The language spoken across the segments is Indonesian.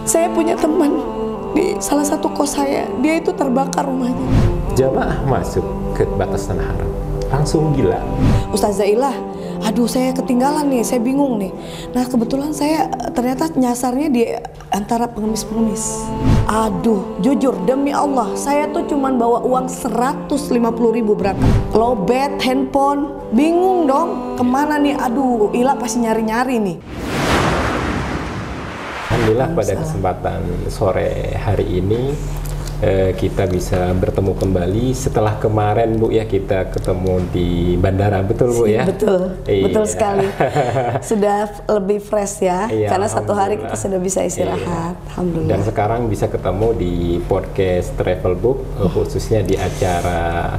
Saya punya teman di salah satu kos saya, dia itu terbakar rumahnya. Jamaah masuk ke batas tanah haram, langsung gila. Ustazah Ilah, aduh saya ketinggalan nih, saya bingung nih. Nah kebetulan saya ternyata nyasarnya di antara pengemis-pengemis. Aduh, jujur demi Allah, saya tuh cuman bawa uang 150.000 berangkat. Lowbat, handphone, bingung dong, kemana nih? Aduh, Ilah pasti nyari-nyari nih. Alhamdulillah pada kesempatan sore hari ini kita bisa bertemu kembali setelah kemarin Bu ya, kita ketemu di bandara, betul Bu ya? Betul, betul sekali. Sudah lebih fresh ya, iya, karena satu hari kita sudah bisa istirahat. Iya. Alhamdulillah. Dan sekarang bisa ketemu di podcast Travel Book, khususnya di acara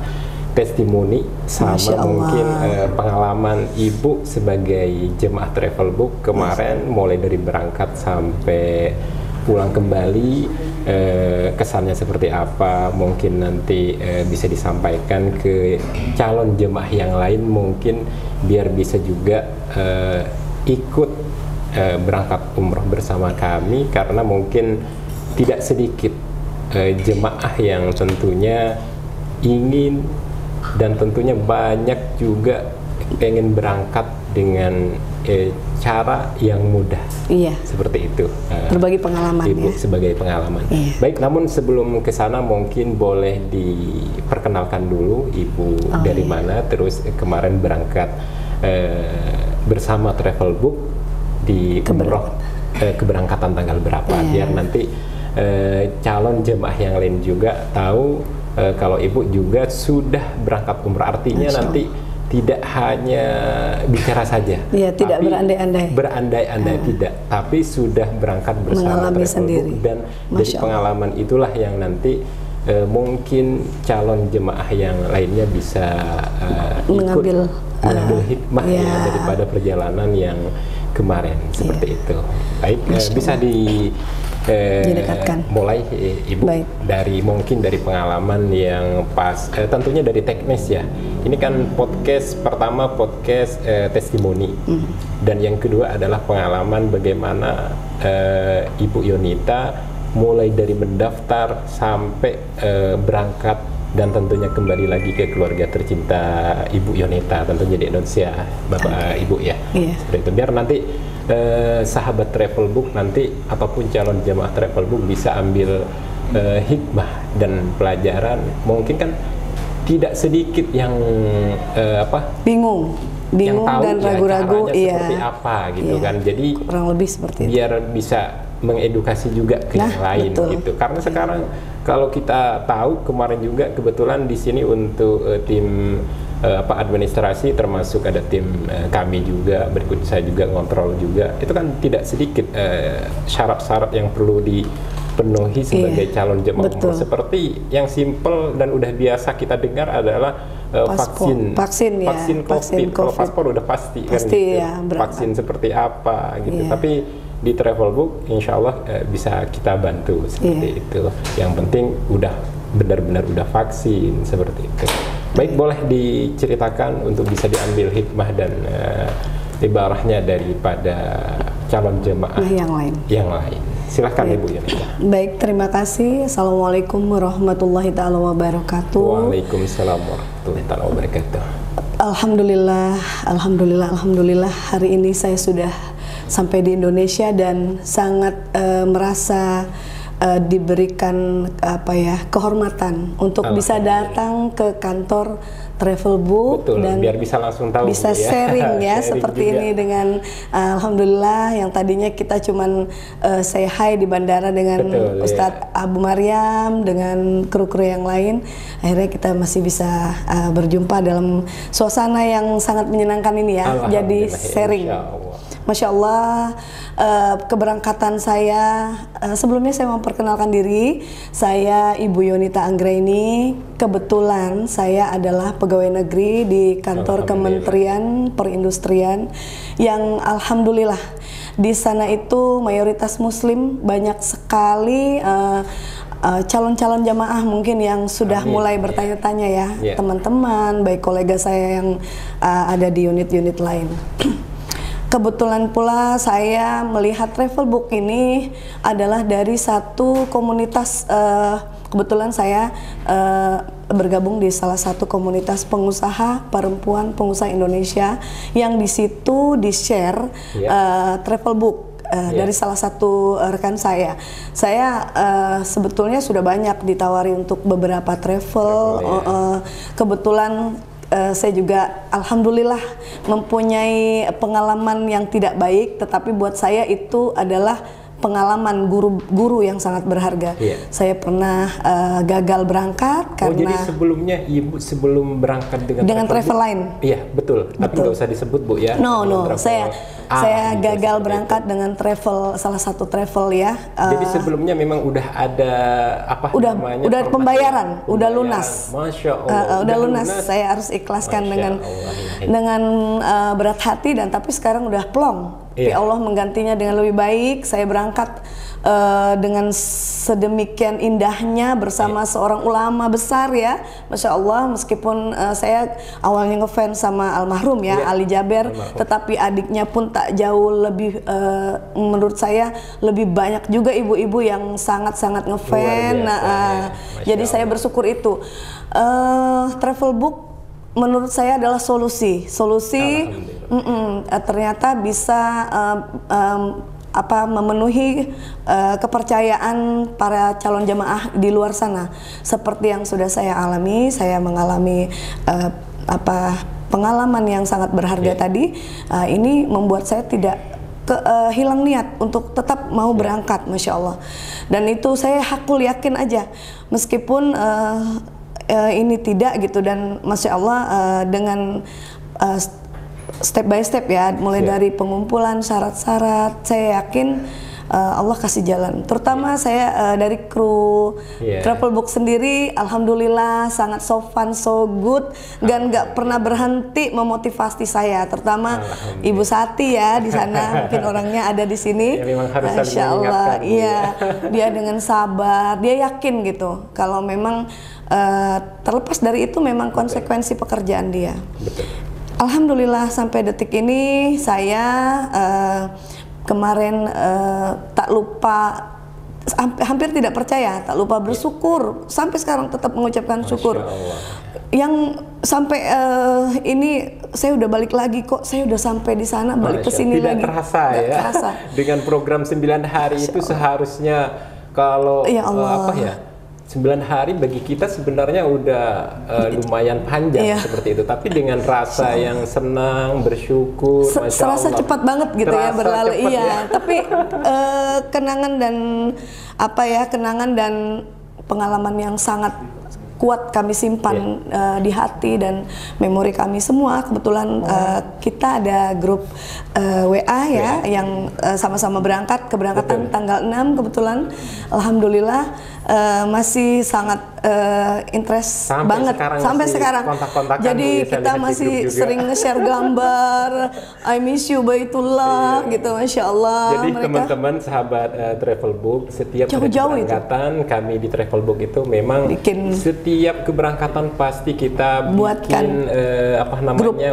testimoni sama mungkin pengalaman Ibu sebagai jemaah Travel Book kemarin, mulai dari berangkat sampai pulang kembali, kesannya seperti apa, mungkin nanti bisa disampaikan ke calon jemaah yang lain, mungkin biar bisa juga ikut berangkat umroh bersama kami, karena mungkin tidak sedikit jemaah yang tentunya ingin dan tentunya banyak juga pengen berangkat dengan cara yang mudah. Iya. Seperti itu. Berbagi pengalaman Ibu ya. sebagai pengalaman. Iya. Baik, namun sebelum ke sana mungkin boleh diperkenalkan dulu Ibu dari mana, terus kemarin berangkat bersama Travel Book di umroh keberangkatan tanggal berapa, biar nanti calon jemaah yang lain juga tahu kalau Ibu juga sudah berangkat umroh. Artinya nanti tidak hanya bicara saja, ya, tidak berandai-andai. Berandai-andai tidak, tapi sudah berangkat bersama mengalami Travel sendiri. Book, dan dari pengalaman itulah yang nanti mungkin calon jemaah yang lainnya bisa mengambil hikmah ya daripada perjalanan yang kemarin seperti itu. Baik, bisa mulai Ibu. Baik. Dari mungkin dari pengalaman yang pas, tentunya dari teknis ya. Ini kan podcast pertama, podcast testimoni, dan yang kedua adalah pengalaman bagaimana Ibu Yonita mulai dari mendaftar sampai berangkat, dan tentunya kembali lagi ke keluarga tercinta Ibu Yonita, tentunya di Indonesia, Bapak Ibu ya. Seperti itu, biar nanti sahabat Travel Book nanti ataupun calon jemaah Travel Book bisa ambil hikmah dan pelajaran. Mungkin kan tidak sedikit yang bingung yang tahu dan ragu-ragu seperti apa gitu kan. Jadi kurang lebih seperti itu, biar bisa mengedukasi juga ke yang lain gitu. Karena sekarang kalau kita tahu, kemarin juga kebetulan di sini untuk tim administrasi, termasuk ada tim kami juga, berikut saya juga ngontrol juga, itu kan tidak sedikit syarat-syarat yang perlu dipenuhi sebagai calon jemaah umroh. Seperti yang simple dan udah biasa kita dengar adalah vaksin COVID. Kalau paspor udah pasti kan gitu. Ya, vaksin seperti apa gitu. Tapi di Travel Book insya Allah bisa kita bantu seperti itu. Yang penting udah benar-benar udah vaksin seperti itu. Baik, boleh diceritakan untuk bisa diambil hikmah dan ibarahnya daripada calon jemaah yang lain. Silahkan Ibu Yonita. Baik, terima kasih. Assalamualaikum warahmatullahi taala wabarakatuh. Waalaikumsalam warahmatullahi taala wabarakatuh. Alhamdulillah hari ini saya sudah sampai di Indonesia dan sangat merasa diberikan kehormatan untuk bisa datang ke kantor Travel Book. Betul, dan biar bisa langsung tahu, bisa sharing ya seperti juga ini dengan alhamdulillah, yang tadinya kita cuman say hi di bandara dengan Ustadz Abu Maryam dengan kru-kru yang lain, akhirnya kita masih bisa berjumpa dalam suasana yang sangat menyenangkan ini ya. Jadi sharing. Masya Allah, keberangkatan saya, sebelumnya saya memperkenalkan diri, saya Ibu Yonita Anggraini. Kebetulan saya adalah pegawai negeri di kantor Kementerian Perindustrian, yang alhamdulillah di sana itu mayoritas muslim, banyak sekali calon-calon jamaah mungkin yang sudah mulai bertanya-tanya ya, teman-teman, baik kolega saya yang ada di unit-unit lain. Kebetulan pula saya melihat Travelbook ini adalah dari satu komunitas, kebetulan saya bergabung di salah satu komunitas pengusaha perempuan pengusaha Indonesia yang di situ di-share Travelbook. Dari salah satu rekan saya sebetulnya sudah banyak ditawari untuk beberapa travel. Kebetulan saya juga alhamdulillah mempunyai pengalaman yang tidak baik, tetapi buat saya itu adalah pengalaman guru yang sangat berharga. Saya pernah gagal berangkat karena. Jadi sebelumnya Ibu sebelum berangkat dengan travel lain. Iya, betul. Tapi nggak usah disebut, Bu, ya. No, saya gagal berangkat dengan salah satu travel ya. Jadi sebelumnya memang udah ada namanya? Udah pembayaran, udah lunas. Masya Allah. Udah lunas. Saya harus ikhlaskan dengan berat hati, dan tapi sekarang udah plong. Allah menggantinya dengan lebih baik. Saya berangkat dengan sedemikian indahnya bersama seorang ulama besar ya, Masya Allah. Meskipun saya awalnya ngefans sama almarhum ya, Ali Jaber, tetapi adiknya pun tak jauh lebih, menurut saya lebih banyak juga ibu-ibu yang sangat-sangat ngefans. Jadi saya bersyukur itu. Travelbook menurut saya adalah solusi. Ternyata bisa memenuhi kepercayaan para calon jemaah di luar sana. Seperti yang sudah saya alami, saya mengalami pengalaman yang sangat berharga tadi. Ini membuat saya tidak hilang niat untuk tetap mau berangkat, Masya Allah. Dan itu saya hakul yakin aja, meskipun ini tidak gitu. Dan Masya Allah dengan step by step ya, mulai dari pengumpulan syarat-syarat, saya yakin Allah kasih jalan. Terutama saya dari kru Travelbook sendiri, alhamdulillah sangat so fun, so good, dan nggak pernah berhenti memotivasi saya. Terutama Ibu Sati ya di sana, mungkin orangnya ada di sini. Masya Allah, dia dengan sabar, dia yakin gitu kalau memang terlepas dari itu memang konsekuensi pekerjaan dia. Betul. Alhamdulillah sampai detik ini saya kemarin tak lupa, hampir tidak percaya, tak lupa bersyukur, sampai sekarang tetap mengucapkan syukur. Yang sampai ini saya udah balik lagi kok, saya udah sampai di sana, balik ke sini lagi. Tidak terasa ya. Dengan program 9 hari itu seharusnya kalau 9 hari bagi kita sebenarnya udah lumayan panjang seperti itu, tapi dengan rasa yang senang, bersyukur, serasa cepat banget gitu ya berlalu. Tapi kenangan dan pengalaman yang sangat kuat kami simpan di hati dan memori kami semua. Kebetulan kita ada grup WA ya yang sama-sama keberangkatan tanggal 6 kebetulan. Alhamdulillah masih sangat interest banget sampai sekarang. Jadi kita masih sering nge-share gambar, I miss you Baitullah gitu, Masya Allah. Jadi teman-teman sahabat Travelbook, setiap keberangkatan kami di Travelbook itu memang setiap keberangkatan pasti kita bikin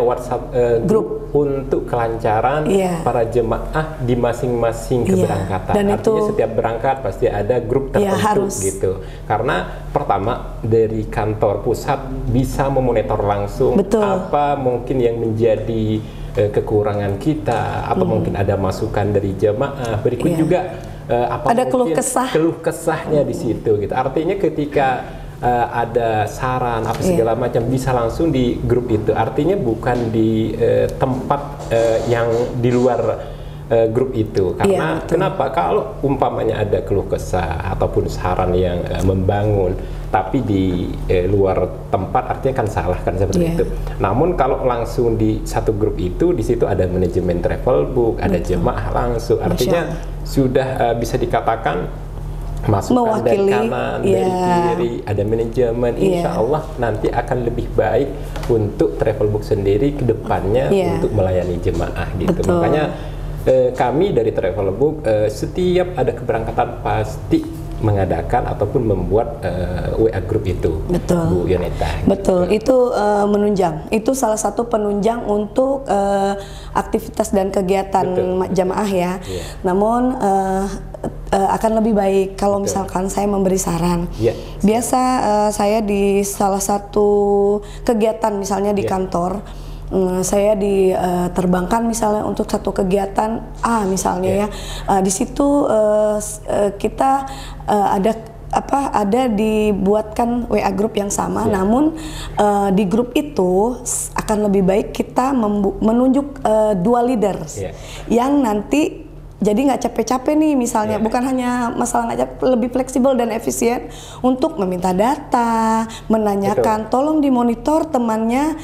WhatsApp grup untuk kelancaran para jemaah di masing-masing keberangkatan. Dan artinya setiap berangkat pasti ada grup tertentu gitu. Karena pertama dari kantor pusat bisa memonitor langsung apa mungkin yang menjadi kekurangan kita, apa mungkin ada masukan dari jemaah. Berikut juga apa ada keluh kesahnya di situ gitu. Artinya ketika ada saran apa segala macam bisa langsung di grup itu. Artinya bukan di tempat yang di luar grup itu. Karena kenapa? Kalau umpamanya ada keluh kesah ataupun saran yang membangun tapi di luar tempat, artinya kan salah kan seperti itu. Namun kalau langsung di satu grup itu, di situ ada manajemen Travelbook, ada jemaah langsung, artinya sudah bisa dikatakan masukan dari kanan, dari kiri, ada manajemen. Insya Allah nanti akan lebih baik untuk Travelbook sendiri ke depannya untuk melayani jemaah gitu. Makanya kami dari Travelbook setiap ada keberangkatan pasti mengadakan ataupun membuat WA group itu, betul. Bu Yoneta. Betul, itu menunjang. Itu salah satu penunjang untuk aktivitas dan kegiatan jamaah ya. Namun akan lebih baik kalau misalkan saya memberi saran. Biasa saya di salah satu kegiatan misalnya di kantor, saya diterbangkan misalnya untuk satu kegiatan A misalnya ya, di situ kita ada dibuatkan WA grup yang sama, namun di grup itu akan lebih baik kita menunjuk 2 leaders yang nanti jadi nggak capek-capek nih misalnya, bukan hanya masalah nggak capek, lebih fleksibel dan efisien untuk meminta data, menanyakan, tolong dimonitor temannya.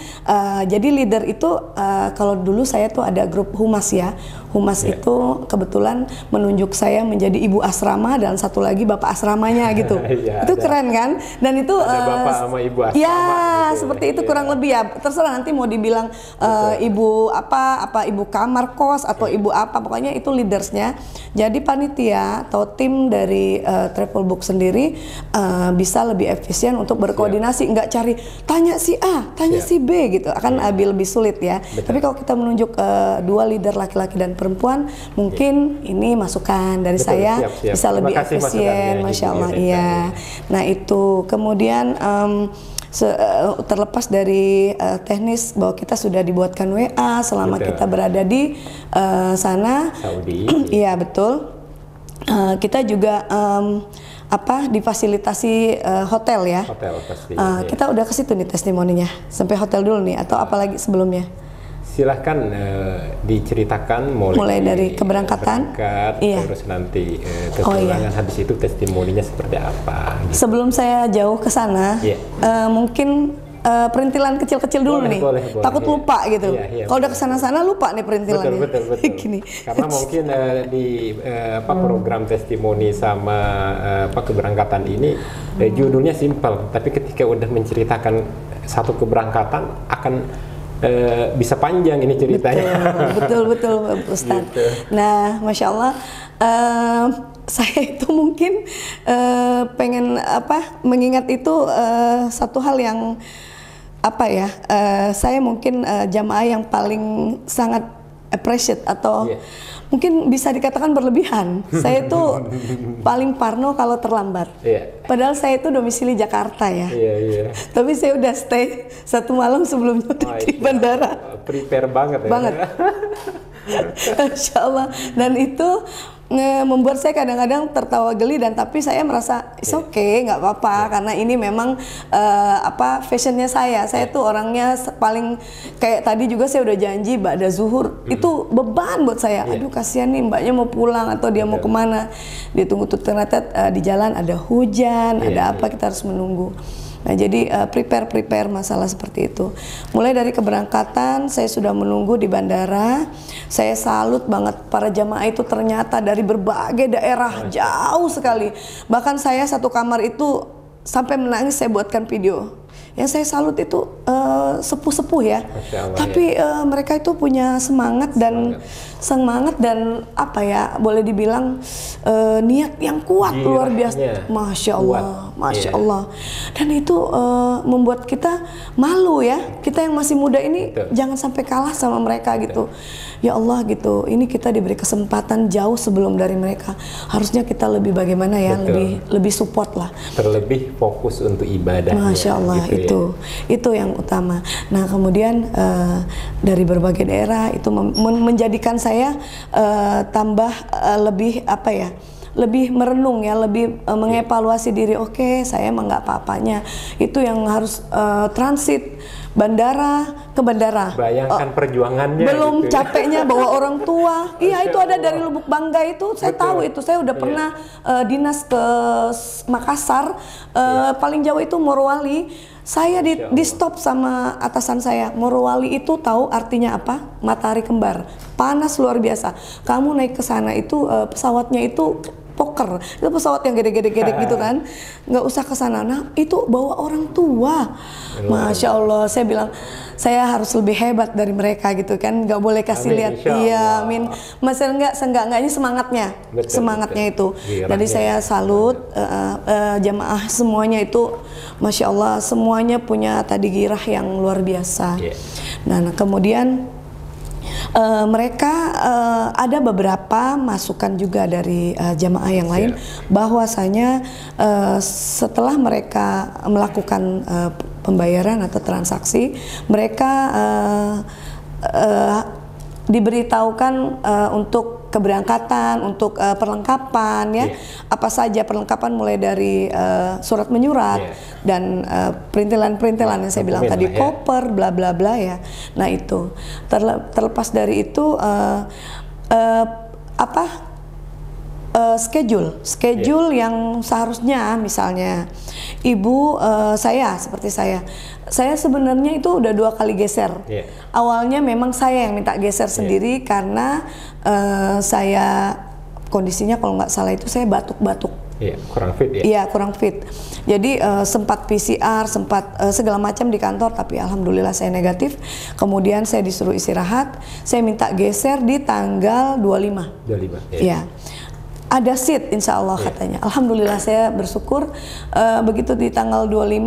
Jadi leader itu kalau dulu saya tuh ada grup humas ya, humas itu kebetulan menunjuk saya menjadi ibu asrama dan satu lagi bapak asramanya gitu. Itu keren kan? Dan itu ada bapak sama ibu asrama. Ya gitu, seperti itu kurang lebih ya. Terserah nanti mau dibilang ibu apa ibu kamar kos atau ibu apa, pokoknya itu leadersnya. Jadi panitia atau tim dari Travelbook sendiri bisa lebih efisien untuk berkoordinasi, nggak cari tanya si A, tanya si B gitu, akan lebih sulit ya. Tapi kalau kita menunjuk 2 leader laki-laki dan perempuan, mungkin ini masukan dari saya bisa lebih efisien, Masya Allah. Iya. Nah itu kemudian terlepas dari teknis bahwa kita sudah dibuatkan WA selama kita berada di sana, Saudi. Iya betul. Kita juga difasilitasi hotel ya. Hotel pasti. Kita udah ke situ nih testimoninya, sampai hotel dulu nih atau apalagi sebelumnya? Silahkan diceritakan mulai dari keberangkatan, terus nanti kepulangan, habis itu testimoninya seperti apa gitu. Sebelum saya jauh ke sana, mungkin perintilan kecil-kecil dulu nih, takut lupa gitu. Kalau udah kesana-sana lupa nih perintilannya. Betul. Gini. Karena mungkin di program testimoni sama keberangkatan ini judulnya simpel, tapi ketika udah menceritakan satu keberangkatan akan bisa panjang ini ceritanya. Betul Ustadz. Gitu. Nah, Masya Allah, saya itu mungkin pengen mengingat itu satu hal yang saya mungkin jamaah yang paling sangat appreciate atau mungkin bisa dikatakan berlebihan. Saya itu paling parno kalau terlambat. Padahal saya itu domisili Jakarta ya. Tapi saya udah stay 1 malam sebelumnya di bandara. Prepare banget ya. Insya Allah. Dan itu membuat saya kadang-kadang tertawa geli, dan tapi saya merasa it's okay, nggak apa-apa, karena ini memang fashionnya saya tuh orangnya paling kayak tadi juga saya udah janji ba'da zuhur itu beban buat saya. Aduh kasihan nih mbaknya mau pulang atau dia mau kemana, ditunggu tuh ternyata di jalan ada hujan, ada apa, kita harus menunggu. Nah jadi prepare masalah seperti itu. Mulai dari keberangkatan saya sudah menunggu di bandara. Saya salut banget para jamaah itu, ternyata dari berbagai daerah jauh sekali. Bahkan saya satu kamar itu sampai menangis, saya buatkan video. Yang saya salut itu sepuh-sepuh ya. Tapi mereka itu punya semangat dan boleh dibilang niat yang kuat, luar biasa. Masya Allah. Dan itu membuat kita malu ya. Kita yang masih muda ini jangan sampai kalah sama mereka gitu. Ya Allah gitu. Ini kita diberi kesempatan jauh sebelum dari mereka. Harusnya kita lebih bagaimana ya, lebih support lah. Terlebih fokus untuk ibadah. Masya Allah gitu ya. Itu yang utama. Nah kemudian dari berbagai daerah itu menjadikan saya tambah lebih lebih merenung ya, lebih mengevaluasi diri. Oke, saya emang nggak apa-apanya. Itu yang harus transit bandara ke bandara. Bayangkan perjuangannya. Belum gitu, capeknya bawa orang tua. Iya itu ada dari Lubuk Banggai itu, saya tahu itu. Saya udah pernah dinas ke Makassar, paling jauh itu Morowali. Saya di stop sama atasan saya. Morowali itu tahu artinya apa? Matahari kembar. Panas luar biasa. Kamu naik ke sana itu pesawatnya itu Fokker, itu pesawat yang gede-gede gitu kan, nggak usah ke sana. Nah itu bawa orang tua, Masya Allah. Saya bilang saya harus lebih hebat dari mereka gitu kan, nggak boleh kasih lihat. Iya, amin. Masih seenggaknya semangatnya, semangatnya itu. Jadi saya salut jamaah semuanya itu, Masya Allah, semuanya punya tadi girah yang luar biasa. Nah kemudian mereka ada beberapa masukan juga dari jamaah yang lain, bahwasanya setelah mereka melakukan pembayaran atau transaksi, mereka diberitahukan untuk keberangkatan, untuk perlengkapan ya, apa saja perlengkapan mulai dari surat menyurat dan perintilan-perintilan yang saya bilang tadi, koper, bla bla bla ya. Nah itu terlepas dari itu schedule yang seharusnya misalnya ibu seperti saya sebenarnya itu udah 2 kali geser. Awalnya memang saya yang minta geser sendiri karena saya kondisinya kalau nggak salah itu saya batuk-batuk. Kurang fit ya? Iya, kurang fit. Jadi sempat PCR, sempat segala macam di kantor, tapi alhamdulillah saya negatif. Kemudian saya disuruh istirahat, saya minta geser di tanggal 25. 25, ya. Ada seat insya Allah katanya. Alhamdulillah saya bersyukur. Begitu di tanggal 25,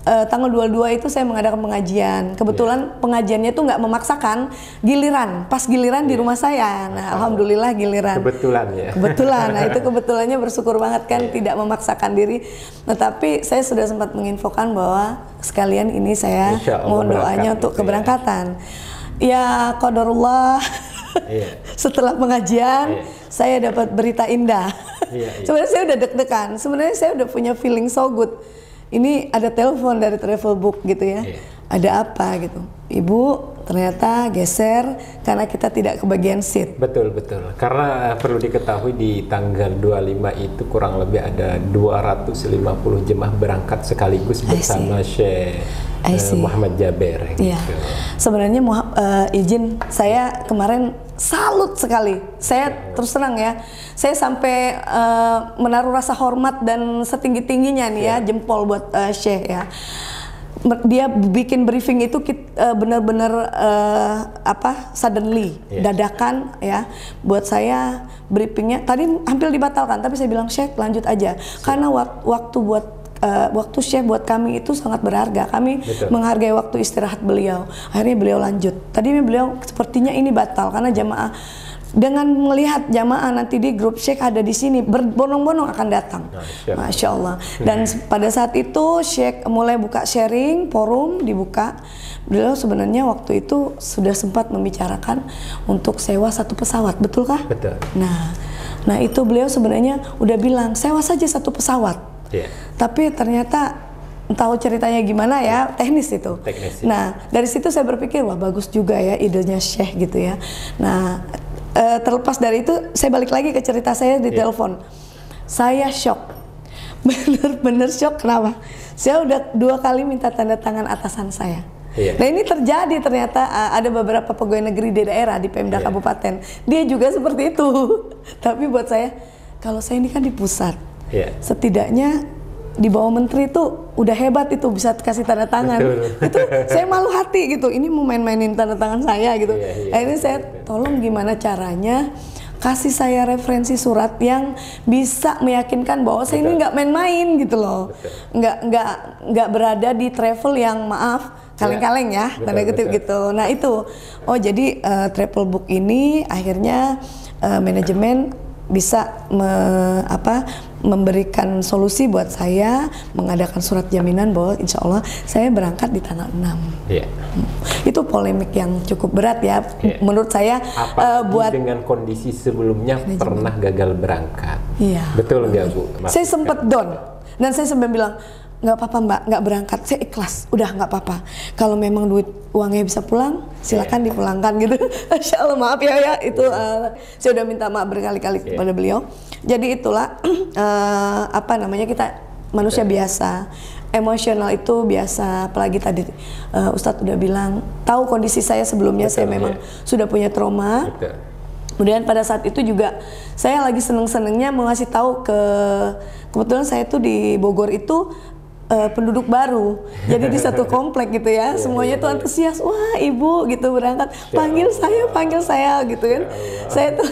tanggal 22 itu saya mengadakan pengajian. Kebetulan pengajiannya itu nggak memaksakan, giliran, pas giliran di rumah saya. Nah alhamdulillah giliran. Kebetulan ya. Kebetulan. Nah itu kebetulannya bersyukur banget kan, tidak memaksakan diri. Nah tapi saya sudah sempat menginfokan bahwa sekalian ini saya mohon doanya untuk keberangkatan. Ya qadarullah. Setelah pengajian saya dapat berita indah. Sebenarnya saya udah deg-degan. Sebenarnya saya udah punya feeling so good. Ini ada telepon dari Travelbook gitu ya. Ada apa gitu. Ibu ternyata geser karena kita tidak kebagian seat. Betul. Karena perlu diketahui di tanggal 25 itu kurang lebih ada 250 jemaah berangkat sekaligus bersama Syekh Muhammad Jaber gitu. Sebenarnya izin saya kemarin salut sekali. Saya terus terang ya, saya sampai menaruh rasa hormat dan setinggi-tingginya nih ya, jempol buat Syekh ya. Dia bikin briefing itu benar-benar suddenly, dadakan ya. Buat saya briefingnya tadi hampir dibatalkan, tapi saya bilang Syekh lanjut aja karena waktu Syekh buat kami itu sangat berharga. Kami menghargai waktu istirahat beliau. Akhirnya beliau lanjut. Tadinya beliau sepertinya ini batal karena jamaah, dengan melihat jamaah nanti di grup Syekh ada di sini berbondong-bondong akan datang. Masya Allah. Dan pada saat itu Syekh mulai buka sharing, forum dibuka. Beliau sebenarnya waktu itu sudah sempat membicarakan untuk sewa 1 pesawat, betulkah? Betul. Nah itu beliau sebenarnya udah bilang sewa saja 1 pesawat. Tapi ternyata tahu ceritanya gimana ya, teknis itu. Nah dari situ saya berpikir wah bagus juga ya idenya Syekh gitu ya. Nah terlepas dari itu saya balik lagi ke cerita saya di telepon. Saya shock, bener-bener shock. Kenapa? Saya udah 2 kali minta tanda tangan atasan saya. Nah ini terjadi ternyata ada beberapa pegawai negeri di daerah di Pemda Kabupaten dia juga seperti itu. Tapi buat saya, kalau saya ini kan di pusat, setidaknya di bawah menteri itu udah hebat itu bisa kasih tanda tangan. Itu saya malu hati gitu. Ini mau main-mainin tanda tangan saya gitu. Akhirnya saya tolong gimana caranya kasih saya referensi surat yang bisa meyakinkan bahwa saya ini nggak main-main gitu loh. Nggak berada di travel yang maaf kaleng-kaleng ya, tanda kutip gitu. Nah itu, jadi Travelbook ini akhirnya manajemen bisa memberikan solusi buat saya, mengadakan surat jaminan bahwa insya Allah saya berangkat di tanggal 6. Itu polemik yang cukup berat ya menurut saya. Buat dengan kondisi sebelumnya pernah gagal berangkat. Betul nggak Bu? Saya sempat down dan saya sampai bilang nggak apa-apa Mbak, nggak berangkat, saya ikhlas, udah nggak apa-apa. Kalau memang uangnya bisa pulang, silakan dipulangkan gitu. Insya Allah maaf ya itu saya udah minta maaf berkali-kali kepada beliau. Jadi itulah kita manusia biasa, emosional itu biasa. Apalagi tadi Ustadz udah bilang, tahu kondisi saya sebelumnya, saya memang sudah punya trauma. Kemudian pada saat itu juga saya lagi seneng-senengnya mau ngasih tahu kebetulan saya tuh di Bogor itu penduduk baru, jadi di satu komplek gitu ya, semuanya tuh antusias, wah ibu gitu berangkat, panggil saya gitu kan, saya tuh,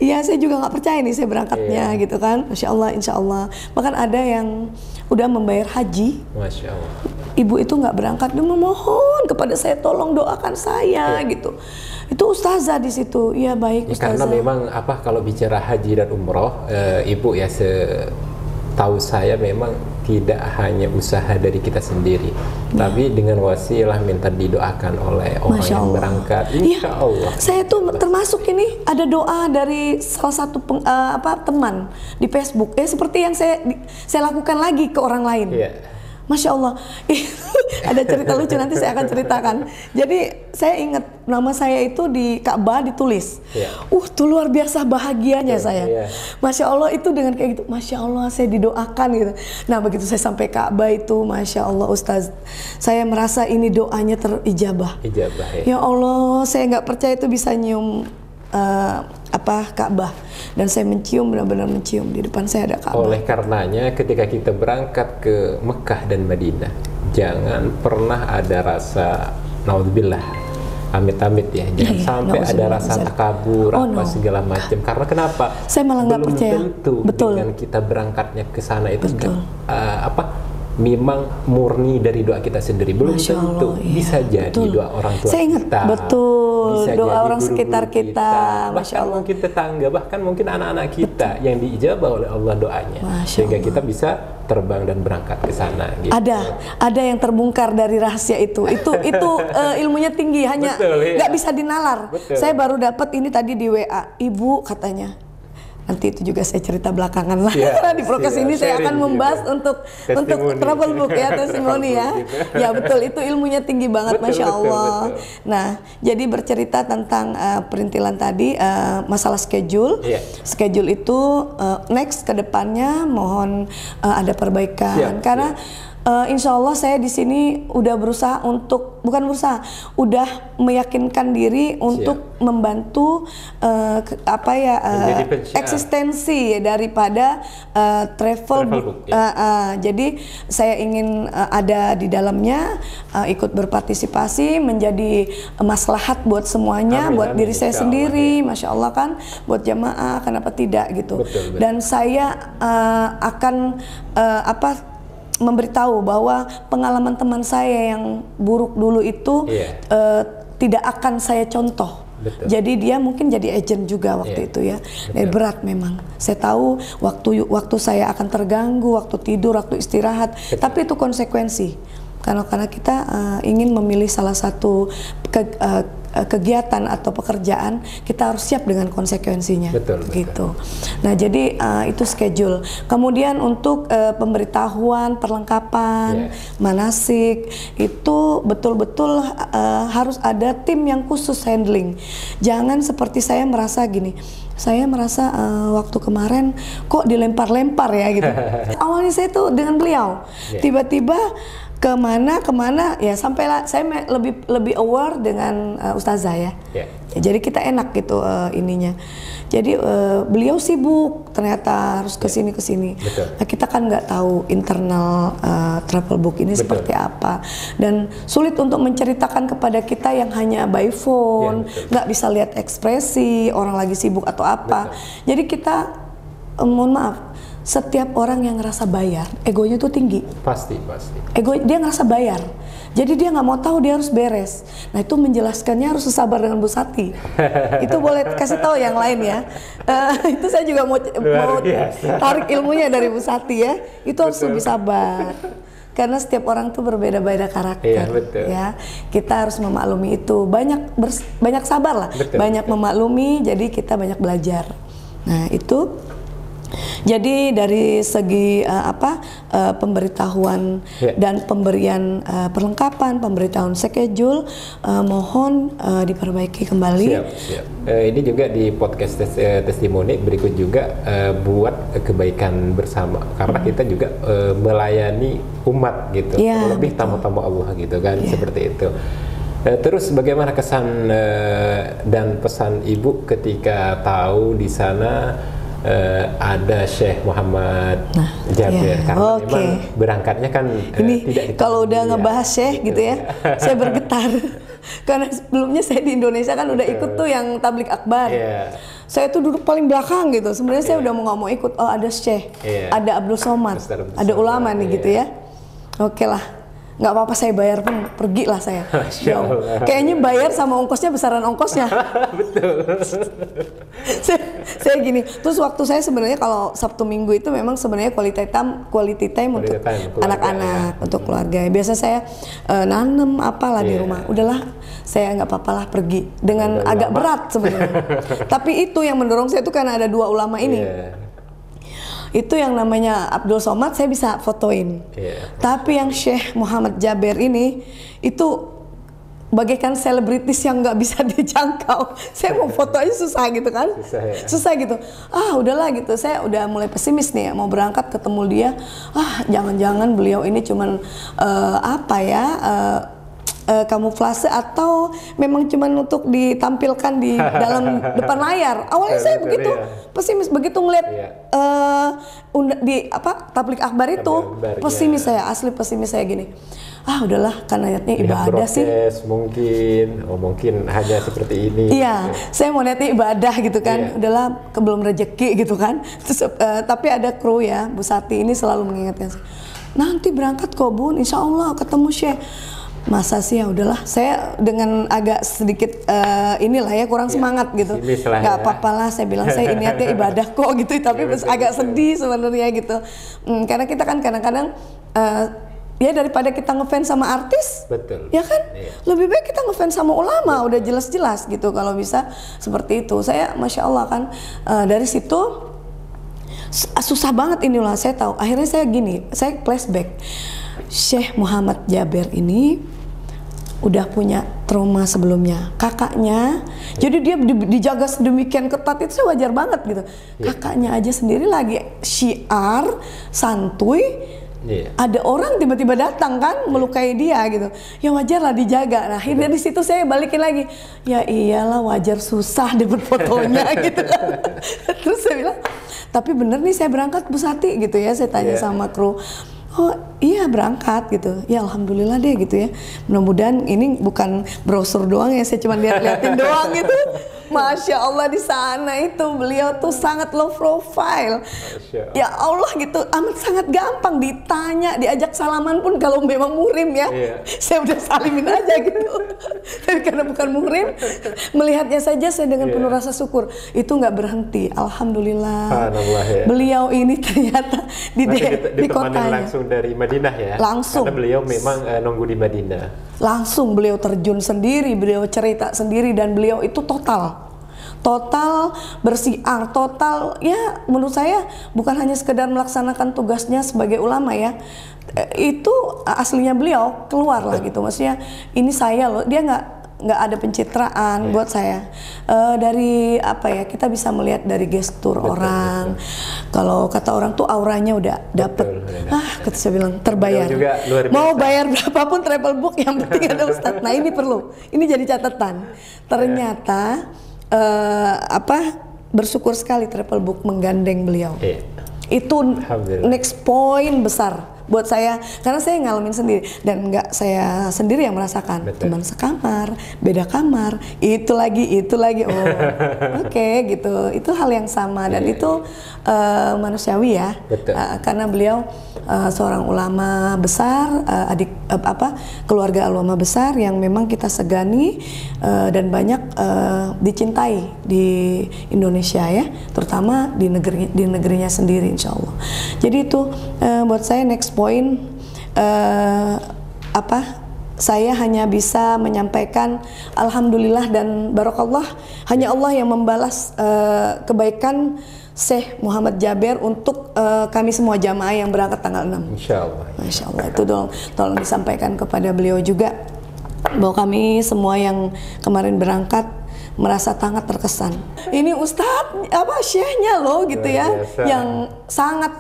iya saya juga nggak percaya nih saya berangkatnya gitu kan, Masya Allah, Insya Allah, bahkan ada yang udah membayar haji, Masya Allah. Ibu itu nggak berangkat, dia memohon kepada saya tolong doakan saya gitu. Itu ustazah di situ, iya baik ustazah. Karena memang kalau bicara haji dan umroh, ibu ya tahu saya memang tidak hanya usaha dari kita sendiri, tapi dengan wasilah minta didoakan oleh orang yang berangkat. Insya Allah. Saya tuh termasuk ini ada doa dari salah satu teman di Facebook, seperti yang saya lakukan lagi ke orang lain. Masya Allah, ada cerita lucu nanti saya akan ceritakan. Jadi saya ingat nama saya itu di Ka'bah ditulis. Tuh luar biasa bahagianya saya. Masya Allah itu dengan kayak gitu. Masya Allah saya didoakan gitu. Nah begitu saya sampai Ka'bah itu, Masya Allah Ustaz, saya merasa ini doanya terijabah. Ya Allah, saya nggak percaya itu bisa nyium Ka'bah, dan saya mencium, benar-benar mencium di depan saya ada Ka'bah. Oleh karenanya ketika kita berangkat ke Mekah dan Madinah, jangan pernah ada rasa naudzubillah, amit-amit ya, jangan sampai ada rasa takabur segala macam. Karena kenapa? Saya malah nggak percaya. Tentu dengan kita berangkatnya ke sana itu memang murni dari doa kita sendiri, belum tentu bisa jadi doa orang tua saya ingat, kita, bisa doa orang sekitar kita, Masya Allah, mungkin tetangga, bahkan mungkin anak-anak kita yang diijabah oleh Allah doanya, sehingga kita bisa terbang dan berangkat ke sana. Gitu. Ada yang terbongkar dari rahasia itu ilmunya tinggi, hanya nggak bisa dinalar. Saya baru dapat ini tadi di WA, ibu katanya. Nanti itu juga saya cerita belakangan lah. Di podcast ini saya akan membahas untuk travel book ya, testimoni ya. Ya betul, itu ilmunya tinggi banget, Masya Allah. Nah, jadi bercerita tentang perintilan tadi, masalah schedule. Schedule itu next ke depannya mohon ada perbaikan. Karena insya Allah saya di sini udah berusaha untuk, udah meyakinkan diri untuk membantu eksistensi daripada travel book. Jadi saya ingin ada di dalamnya, ikut berpartisipasi, menjadi maslahat buat semuanya, buat diri saya sendiri, Masya Allah kan, buat jamaah, kenapa tidak gitu. Dan saya akan memberitahu bahwa pengalaman teman saya yang buruk dulu itu tidak akan saya contoh. Jadi dia mungkin jadi agent juga waktu itu ya. Berat memang. Saya tahu waktu saya akan terganggu, waktu tidur, waktu istirahat. Tapi itu konsekuensi. Karena kita ingin memilih salah satu kegiatan atau pekerjaan, kita harus siap dengan konsekuensinya. Gitu. Nah, jadi itu schedule. Kemudian untuk pemberitahuan, perlengkapan, manasik, itu betul-betul harus ada tim yang khusus handling. Jangan seperti saya merasa gini. Saya merasa waktu kemarin kok dilempar-lempar ya gitu. Awalnya saya tuh dengan beliau, tiba-tiba kemana ya, sampailah saya lebih aware dengan ustazah ya. Jadi kita enak gitu ininya. Jadi beliau sibuk ternyata harus kesini. Nah, kita kan nggak tahu internal travel book ini seperti apa, dan sulit untuk menceritakan kepada kita yang hanya by phone, nggak bisa lihat ekspresi orang lagi sibuk atau apa. Jadi kita mohon maaf, setiap orang yang ngerasa bayar, egonya tuh tinggi. Pasti. Dia ngerasa bayar, jadi dia nggak mau tahu, dia harus beres. Nah itu menjelaskannya harus sabar dengan Bu Sati. Itu boleh kasih tahu yang lain ya. Itu saya juga mau tarik ilmunya dari Bu Sati ya. Itu harus lebih sabar. Karena setiap orang tuh berbeda-beda karakter, ya. Kita harus memaklumi itu. Banyak sabar lah, banyak memaklumi. Jadi kita banyak belajar. Nah itu. Jadi dari segi pemberitahuan dan pemberian perlengkapan, pemberitahuan schedule, mohon diperbaiki kembali. Siap. Ini juga di podcast testimoni berikut juga buat kebaikan bersama, karena kita juga melayani umat gitu, lebih tamu-tamu Allah gitu kan, seperti itu. Terus bagaimana kesan dan pesan Ibu ketika tahu di sana ada Syekh Muhammad Jabir? Karena memang berangkatnya kan ini kalau udah ngebahas Syekh gitu ya, saya bergetar. Karena sebelumnya saya di Indonesia kan udah ikut tuh yang tablik akbar. Saya tuh duduk paling belakang gitu. Sebenarnya saya udah mau ikut. Oh, ada Syekh, ada Abdul Somad, ada ulama nih gitu ya. Oke lah, nggak apa-apa, saya bayar pun pergi lah saya. Kayaknya bayar sama ongkosnya besaran ongkosnya. Betul. saya gini. Terus waktu saya sebenarnya kalau Sabtu Minggu itu memang sebenarnya quality time untuk anak-anak, untuk keluarga. Biasa saya nanem apalah di rumah. Udahlah, saya nggak apa-apa lah pergi dengan agak berat sebenarnya. Tapi itu yang mendorong saya itu karena ada dua ulama ini. Itu yang namanya Abdul Somad saya bisa fotoin. Tapi yang Syekh Muhammad Jabir ini itu bagaikan selebritis yang nggak bisa dijangkau. Saya mau foto aja susah gitu kan. Susah gitu. Udahlah gitu. Saya udah mulai pesimis nih ya, mau berangkat ketemu dia. Jangan-jangan beliau ini cuman kamuflase atau memang cuman untuk ditampilkan di dalam depan layar. Awalnya saya begitu pesimis, begitu ngeliat tablik akbar itu pesimis saya, asli pesimis saya gini. Udahlah, karena niatnya ibadah sih. Mungkin hanya seperti ini. Iya, saya mau niatnya ibadah gitu kan. Udahlah, belum rezeki gitu kan. Terus, tapi ada kru ya, Bu Sati ini selalu mengingatkan saya. Nanti berangkat kok Bun, insya Allah ketemu Syekh. Masa sih, ya udahlah, saya dengan agak sedikit inilah ya kurang semangat gitu, nggak apa-apa lah, saya bilang saya niatnya ibadah kok gitu, tapi agak sedih sebenarnya gitu, karena kita kan kadang-kadang ya daripada kita ngefans sama artis, ya kan, lebih baik kita ngefans sama ulama, udah jelas-jelas gitu, kalau bisa seperti itu. Saya masya Allah kan dari situ susah banget inilah, saya tahu. Akhirnya saya gini, saya flashback. Syekh Muhammad Jabir ini udah punya trauma sebelumnya, kakaknya, jadi dia dijaga sedemikian ketat, itu wajar banget gitu. Kakaknya aja sendiri lagi syiar, santuy, ada orang tiba-tiba datang kan melukai dia gitu, ya wajar lah dijaga. Nah akhirnya di situ saya balikin lagi, ya iyalah wajar susah dapat fotonya gitu kan. Terus saya bilang, tapi bener nih saya berangkat Bu Sati gitu ya, saya tanya sama kru. Oh iya berangkat gitu, ya alhamdulillah deh gitu ya. Mudah-mudahan ini bukan brosur doang ya, saya cuma lihat-liatin doang gitu. Masya Allah di sana itu beliau tuh sangat low profile. Ya Allah gitu, amat sangat gampang ditanya, diajak salaman pun kalau memang muhrim ya, saya udah salimin aja gitu. Tapi karena bukan muhrim, melihatnya saja saya dengan penuh rasa syukur. Itu nggak berhenti, alhamdulillah. Beliau ini ternyata di kotanya. Langsung dari Madinah ya? Langsung. Karena beliau memang nunggu di Madinah. Langsung beliau terjun sendiri, beliau cerita sendiri, dan beliau itu total bersiar, total ya menurut saya bukan hanya sekedar melaksanakan tugasnya sebagai ulama ya, itu aslinya beliau keluar lah gitu, maksudnya ini saya loh, dia nggak ada pencitraan buat saya. Dari apa ya, kita bisa melihat dari gestur orang. Kalau kata orang tuh auranya udah dapet. Kata saya bilang terbayar. Mau bayar berapapun travel book, yang penting ada Ustadz. Nah ini perlu, ini jadi catatan. Ternyata bersyukur sekali travel book menggandeng beliau. Itu next point besar buat saya, karena saya ngalamin sendiri, dan nggak saya sendiri yang merasakan. Teman sekamar, beda kamar, itu lagi, oh oke, gitu, itu hal yang sama, dan itu manusiawi ya, karena beliau seorang ulama besar, keluarga ulama besar yang memang kita segani dan banyak dicintai di Indonesia ya, terutama di negerinya sendiri insya Allah. Jadi itu buat saya next point, saya hanya bisa menyampaikan alhamdulillah dan barokallah, hanya Allah yang membalas kebaikan Syekh Muhammad Jabir untuk kami semua jamaah yang berangkat tanggal 6. Masya Allah, itu tolong disampaikan kepada beliau juga, bahwa kami semua yang kemarin berangkat merasa sangat terkesan. Ini Ustadz Syekhnya loh gitu ya, yang sangat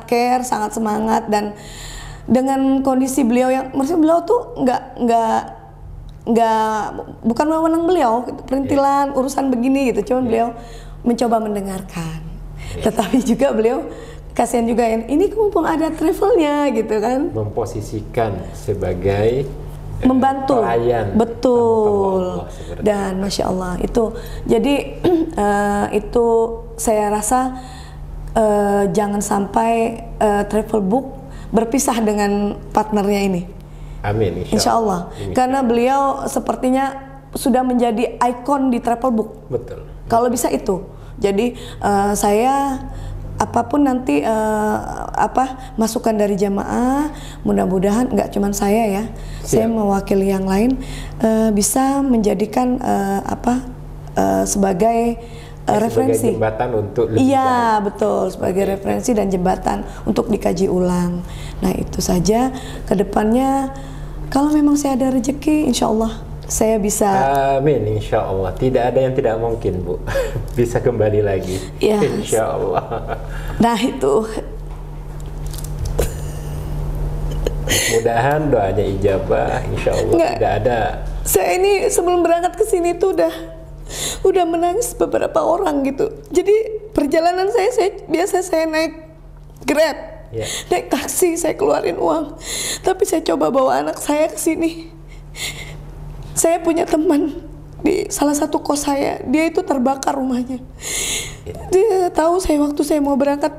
care, sangat semangat, dan dengan kondisi beliau yang maksudnya beliau tuh nggak bukan wewenang beliau gitu, perintilan urusan begini gitu, cuman beliau mencoba mendengarkan. Tetapi juga beliau kasihan juga ini mumpung ada travelnya gitu kan, memposisikan sebagai membantu pelayan, betul. Dan masya Allah itu jadi itu saya rasa jangan sampai travel book berpisah dengan partnernya ini. Amin, insya Allah. Karena beliau sepertinya sudah menjadi ikon di travel book. Betul. Kalau bisa itu. Jadi saya apapun nanti masukan dari jamaah, mudah-mudahan nggak cuma saya ya, saya mewakili yang lain bisa menjadikan sebagai referensi, sebagai jembatan untuk lebih baik. Betul, sebagai referensi dan jembatan untuk dikaji ulang. Nah itu saja, kedepannya kalau memang saya ada rezeki, insya Allah saya bisa. Amin, insya Allah. Tidak ada yang tidak mungkin, Bu. Bisa kembali lagi, insya Allah. Nah itu. Mudahan doanya ijabah, insya Allah. Tidak ada. Saya ini sebelum berangkat ke sini tuh udah menangis beberapa orang gitu. Jadi perjalanan saya biasa saya naik Grab, naik taksi, saya keluarin uang. Tapi saya coba bawa anak saya ke sini. Saya punya teman di salah satu kos saya, dia itu terbakar rumahnya. Dia tahu waktu saya mau berangkat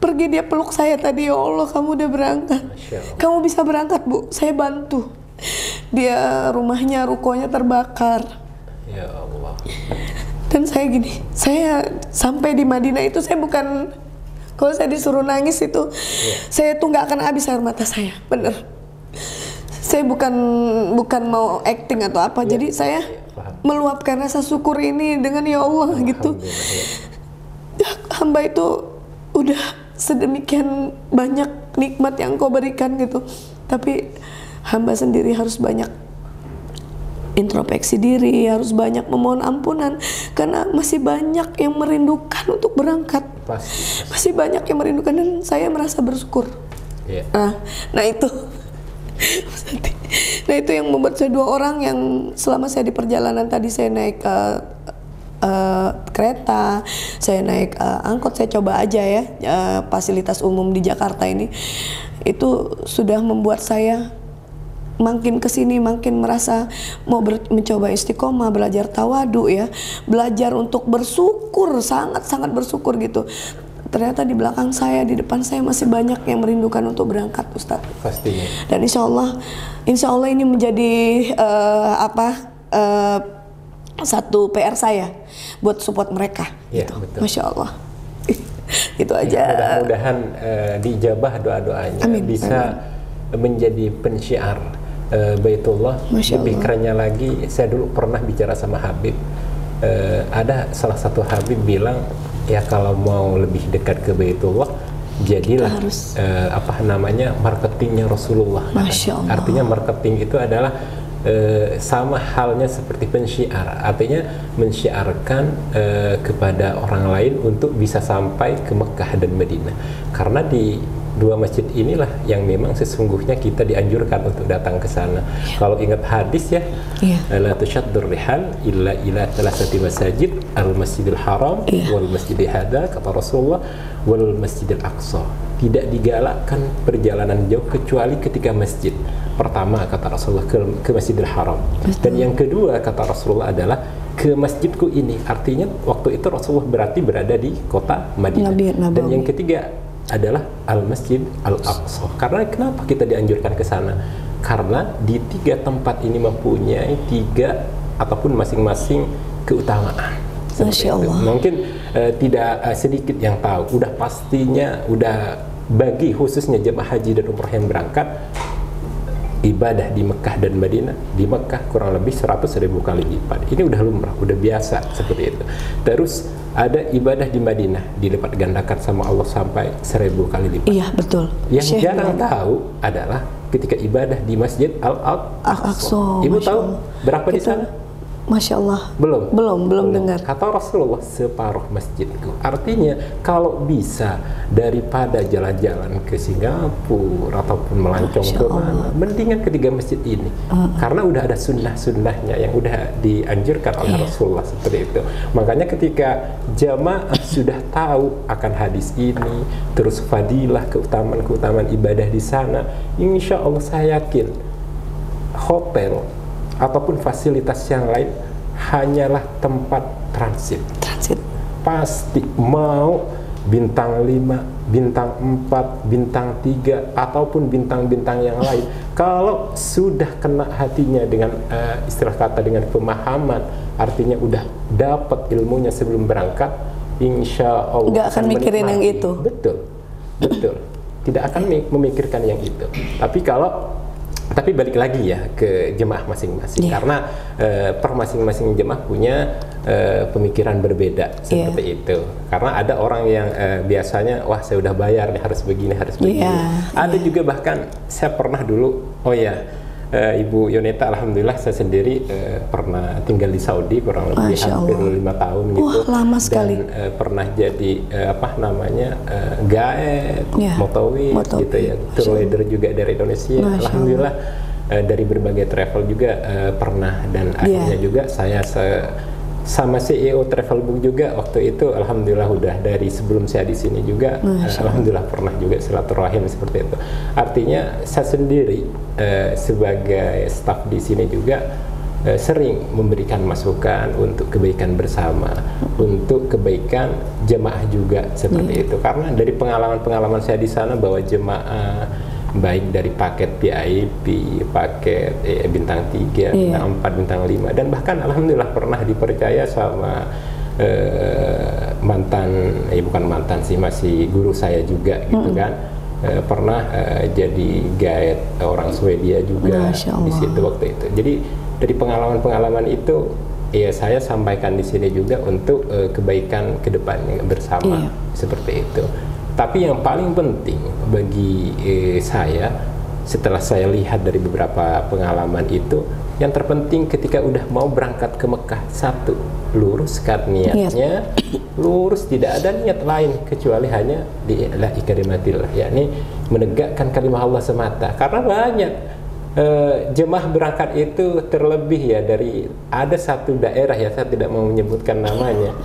pergi, dia peluk saya tadi, ya Allah kamu udah berangkat, kamu bisa berangkat Bu, saya bantu. Dia rumahnya, rukonya terbakar. Ya Allah. Dan saya gini, saya sampai di Madinah itu saya bukan, kalau saya disuruh nangis itu, saya tuh nggak akan habis air mata saya, bener. Saya bukan mau acting atau apa, jadi saya meluapkan rasa syukur ini dengan ya Allah gitu. Hamba itu udah sedemikian banyak nikmat yang Kau berikan gitu, tapi hamba sendiri harus banyak introspeksi diri, harus banyak memohon ampunan karena masih banyak yang merindukan untuk berangkat. Masih banyak yang merindukan dan saya merasa bersyukur. Nah itu. Nah itu yang membuat saya 2 orang yang selama saya di perjalanan tadi, saya naik kereta, saya naik angkot, saya coba aja ya fasilitas umum di Jakarta ini, itu sudah membuat saya makin kesini makin merasa mau mencoba istiqomah, belajar tawadu ya, belajar untuk bersyukur, sangat bersyukur gitu. Ternyata di belakang saya, di depan saya masih banyak yang merindukan untuk berangkat, Ustadz. Pastinya. Dan insya Allah ini menjadi satu PR saya buat support mereka. Gitu. Betul. Masya Allah. Itu aja. Mudah-mudahan diijabah doa-doanya, bisa menjadi pensyiar Baitullah. Lebih kerennya lagi, saya dulu pernah bicara sama Habib. Ada salah satu Habib bilang, ya kalau mau lebih dekat ke Baitullah, jadilah marketingnya Rasulullah. Artinya marketing itu adalah sama halnya seperti pensyiar, artinya mensyiarkan kepada orang lain untuk bisa sampai ke Mekah dan Madinah. Karena di 2 masjid inilah yang memang sesungguhnya kita dianjurkan untuk datang ke sana. Kalau ingat hadis ya, la tushaddur rihal illa ila 3 masajid, al-Masjidil Haram wal Masjidil Hada, kata Rasulullah, wal Masjidil Aqsa. Tidak digalakkan perjalanan jauh kecuali ketika masjid. Pertama kata Rasulullah ke Masjidil Haram. Dan yang kedua kata Rasulullah adalah ke masjidku ini. Artinya waktu itu Rasulullah berarti berada di kota Madinah. Dan yang ketiga adalah Al-Masjid Al-Aqsa. Karena kenapa kita dianjurkan ke sana? Karena di 3 tempat ini mempunyai 3 ataupun masing-masing keutamaan. Masya Allah. Mungkin tidak sedikit yang tahu. Udah pastinya, udah bagi khususnya jemaah haji dan umrah yang berangkat, ibadah di Mekah dan Madinah, di Mekah kurang lebih 100.000 kali lipat. Ini udah lumrah, udah biasa seperti itu. Terus ada ibadah di Madinah dilipat gandakan sama Allah sampai 1000 kali lipat. Iya betul. Yang jarang tahu adalah ketika ibadah di Masjid Al-Aqsa. Ibu tahu berapa di sana? Masya Allah. Belum dengar. Kata Rasulullah, separuh masjidku. Artinya kalau bisa daripada jalan-jalan ke Singapura ataupun melancong ke mana, mendingan ketiga masjid ini. Karena udah ada sunnah-sunnahnya yang udah dianjurkan oleh Rasulullah seperti itu. Makanya ketika jamaah sudah tahu akan hadis ini, terus fadilah keutamaan-keutamaan ibadah di sana, insya Allah saya yakin hotel ataupun fasilitas yang lain hanyalah tempat transit. Pasti mau bintang 5, bintang 4, bintang 3 ataupun bintang-bintang yang lain, kalau sudah kena hatinya dengan istilah kata dengan pemahaman, artinya udah dapat ilmunya sebelum berangkat, insya Allah nggak akan mikirin yang itu. Betul, tidak akan memikirkan yang itu. Tapi balik lagi ya ke jemaah masing-masing, karena per masing-masing jemaah punya pemikiran berbeda seperti itu. Karena ada orang yang biasanya, wah saya udah bayar nih harus begini, harus begini. Ada juga bahkan saya pernah dulu, Ibu Yoneta, alhamdulillah saya sendiri pernah tinggal di Saudi kurang lebih hampir 5 tahun gitu. Wah, lama sekali. Dan pernah jadi guide, motowis gitu ya, tour leader juga dari Indonesia. Alhamdulillah dari berbagai travel juga pernah, dan akhirnya juga saya sama CEO Travelbook juga waktu itu, alhamdulillah udah dari sebelum saya di sini juga, alhamdulillah pernah juga silaturahim seperti itu. Artinya saya sendiri sebagai staf di sini juga sering memberikan masukan untuk kebaikan bersama, untuk kebaikan jemaah juga seperti itu. Karena dari pengalaman saya di sana bahwa jemaah baik dari paket VIP, paket bintang 3, bintang 4, bintang 5, dan bahkan alhamdulillah pernah dipercaya sama bukan mantan sih, masih guru saya juga gitu kan, pernah jadi guide orang Swedia juga di situ waktu itu. Jadi dari pengalaman-pengalaman itu ya saya sampaikan di sini juga untuk kebaikan kedepannya bersama seperti itu. Tapi yang paling penting bagi saya, setelah saya lihat dari beberapa pengalaman itu, yang terpenting ketika udah mau berangkat ke Mekah, satu, luruskan niatnya, lurus, tidak ada niat lain kecuali hanya la ikarimatillah, yakni menegakkan kalimat Allah semata. Karena banyak jemaah berangkat itu terlebih ya dari ada satu daerah ya, saya tidak mau menyebutkan namanya.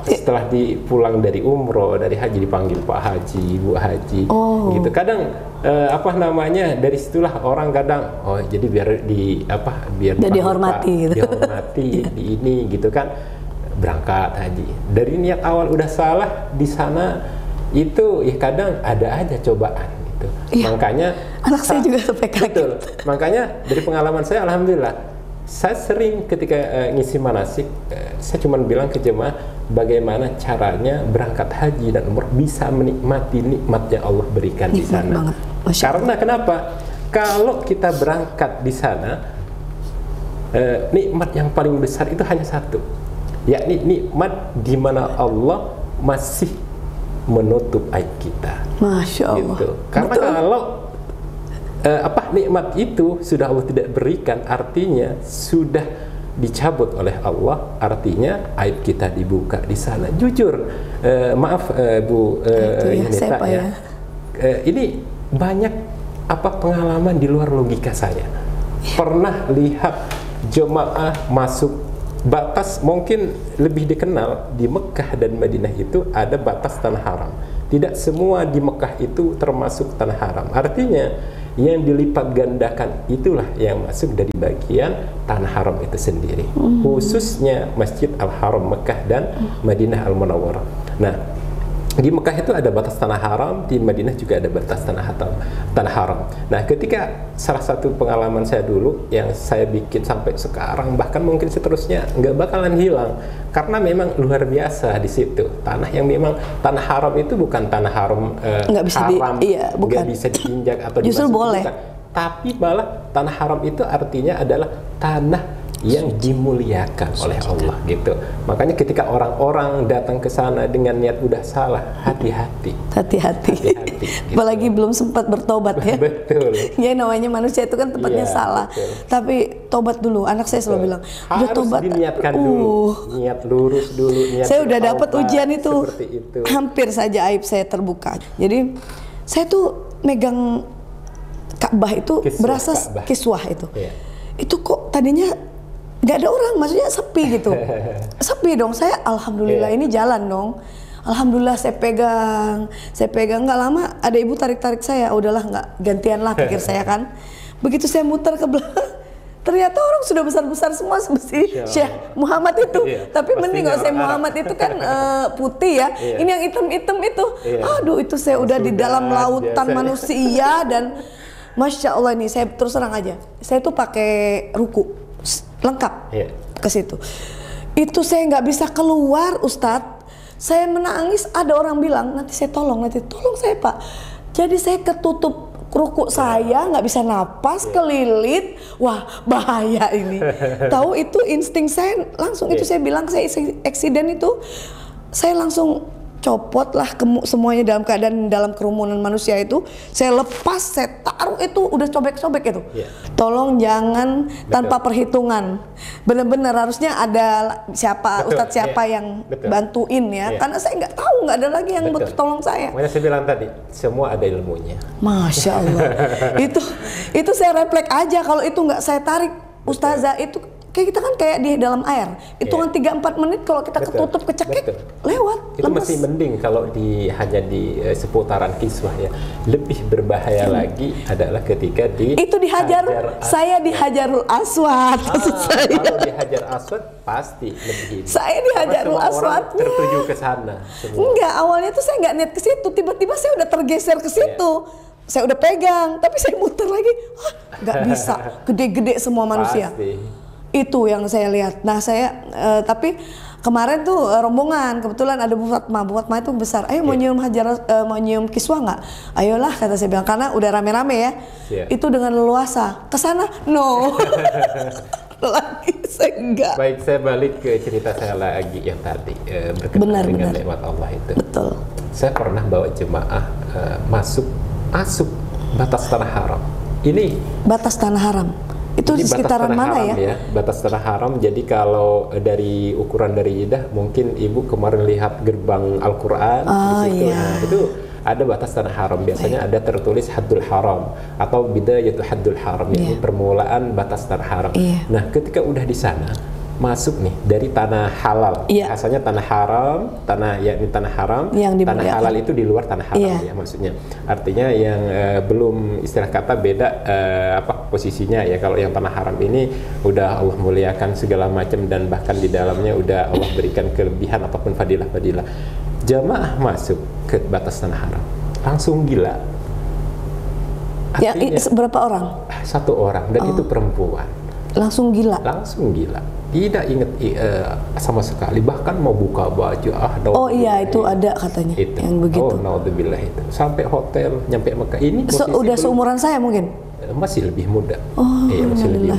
Setelah pulang dari umroh, dari haji, dipanggil Pak Haji, Bu Haji, gitu. Kadang dari situlah orang kadang, jadi biar dihormati, gitu. Dihormati di ini, gitu kan, berangkat haji. Dari niat awal udah salah di sana itu, ya kadang ada aja cobaan, gitu. Makanya anak saya juga sampai kaget. Betul. Makanya dari pengalaman saya, alhamdulillah. Saya sering ketika ngisi manasik, saya cuma bilang ke jemaah bagaimana caranya berangkat haji dan umroh bisa menikmati nikmat yang Allah berikan di sana. Karena kenapa? Kalau kita berangkat di sana, nikmat yang paling besar itu hanya satu, yakni nikmat di mana Allah masih menutup aib kita. Masya Allah. Gitu. Karena kalau nikmat itu sudah Allah tidak berikan, artinya sudah dicabut oleh Allah, artinya aib kita dibuka di sana. Jujur, maaf Bu Yoneta ya, ini banyak pengalaman di luar logika saya. Pernah lihat jemaah masuk batas, mungkin lebih dikenal di Mekah dan Madinah itu ada batas tanah haram. Tidak semua di Mekah itu termasuk tanah haram. Artinya yang dilipat gandakan itulah yang masuk dari bagian tanah haram itu sendiri, khususnya Masjid Al-Haram Mekah dan Madinah Al-Munawwarah. Nah, di Mekah itu ada batas tanah haram, di Madinah juga ada batas tanah haram. Nah, ketika salah satu pengalaman saya dulu yang saya bikin sampai sekarang, bahkan mungkin seterusnya nggak bakalan hilang, karena memang luar biasa di situ. Tanah yang memang tanah haram itu bukan tanah haram nggak bisa haram, bukan. nggak bisa diinjak atau justru boleh. Bukan. Tapi malah tanah haram itu artinya adalah tanah yang dimuliakan oleh Allah gitu. Makanya ketika orang-orang datang ke sana dengan niat udah salah, hati-hati. Hati-hati. Gitu. Apalagi belum sempat bertobat ya. Betul. Ya namanya manusia itu kan tempatnya salah. Betul. Tapi tobat dulu. Anak saya selalu bilang, udah tobat. Harus diniatkan dulu. Niat lurus dulu. Niat saya udah dapat ujian itu. Itu. Hampir saja aib saya terbuka. Jadi saya tuh megang Ka'bah itu berasa kiswah itu. Yeah. Itu kok tadinya nggak ada orang, maksudnya sepi gitu. Sepi dong, saya alhamdulillah ini jalan dong. Alhamdulillah saya pegang nggak lama ada ibu tarik saya, udahlah nggak gantian lah pikir saya kan. Begitu saya muter ke belakang, ternyata orang sudah besar-besar semua seperti Syekh Muhammad itu. Tapi mending kalau saya Muhammad itu kan putih ya. Ini yang hitam-hitam itu. Aduh itu saya udah di dalam lautan manusia dan Masya Allah ini saya terus terang aja. Saya tuh pakai ruku lengkap ke situ. Itu saya nggak bisa keluar, Ustadz. Saya menangis. Ada orang bilang nanti tolong saya Pak. Jadi saya ketutup ruku saya, nggak bisa napas, kelilit. Wah bahaya ini. Tahu itu insting saya langsung itu saya bilang saya eksiden itu saya langsung copot lah semuanya dalam keadaan dalam kerumunan manusia itu saya lepas, saya taruh itu udah sobek-sobek itu. Tolong jangan tanpa perhitungan, benar-benar harusnya ada Ustadz siapa yang bantuin ya, karena saya nggak tahu, nggak ada lagi yang tolong saya. Makanya saya bilang tadi semua ada ilmunya. Masya Allah. itu saya refleks aja kalau itu nggak saya tarik Ustazah itu. Kayak kita kan kayak di dalam air, hitungan 3-4 menit kalau kita ketutup kecekek lewat. Itu masih mending kalau hanya di seputaran kiswah ya. Lebih berbahaya lagi adalah ketika itu dihajar. Saya di Hajarul Aswad. Kalau di Hajar Aswad pasti lebih. Saya di Hajarul Aswad tertuju ke sana. Enggak, awalnya tuh saya nggak niat ke situ, tiba-tiba saya udah tergeser ke situ. Saya udah pegang, tapi saya muter lagi, nggak bisa. Gede-gede semua manusia. Pasti. Itu yang saya lihat. Nah saya tapi kemarin tuh rombongan kebetulan ada Bu Fatma itu besar. Ayo mau nyium kiswah nggak? Ayolah kata saya bilang karena udah rame-rame ya. Itu dengan leluasa. Kesana no. Lagi saya enggak. Baik, saya balik ke cerita saya lagi yang tadi berkenaan dengan nikmat Allah itu. Betul. Saya pernah bawa jemaah masuk batas tanah haram. Ini batas tanah haram. Itu di sekitaran mana ya? Batas tanah haram. Jadi kalau dari ukuran dari Jeddah, mungkin ibu kemarin lihat gerbang Al-Quran di situ. Nah, itu ada batas tanah haram. Biasanya ada tertulis Haddul Haram atau Bidayatul Haddul Haram, yaitu permulaan batas tanah haram. Nah, ketika udah di sana, masuk nih dari tanah halal. Asalnya tanah haram, tanah haram, tanah halal itu di luar tanah haram ya maksudnya. Artinya yang belum istilah kata beda posisinya ya. Kalau yang tanah haram ini udah Allah muliakan segala macam dan bahkan di dalamnya udah Allah berikan kelebihan ataupun fadilah-fadilah. Jamaah masuk ke batas tanah haram langsung gila. Artinya, berapa orang? 1 orang dan itu perempuan. Langsung gila. Tidak ingat sama sekali, bahkan mau buka baju itu ada katanya itu. Yang begitu. Naudzubillah itu. Sampai hotel, nyampe Mekah ini udah seumuran saya mungkin? Masih lebih muda. Masih lebih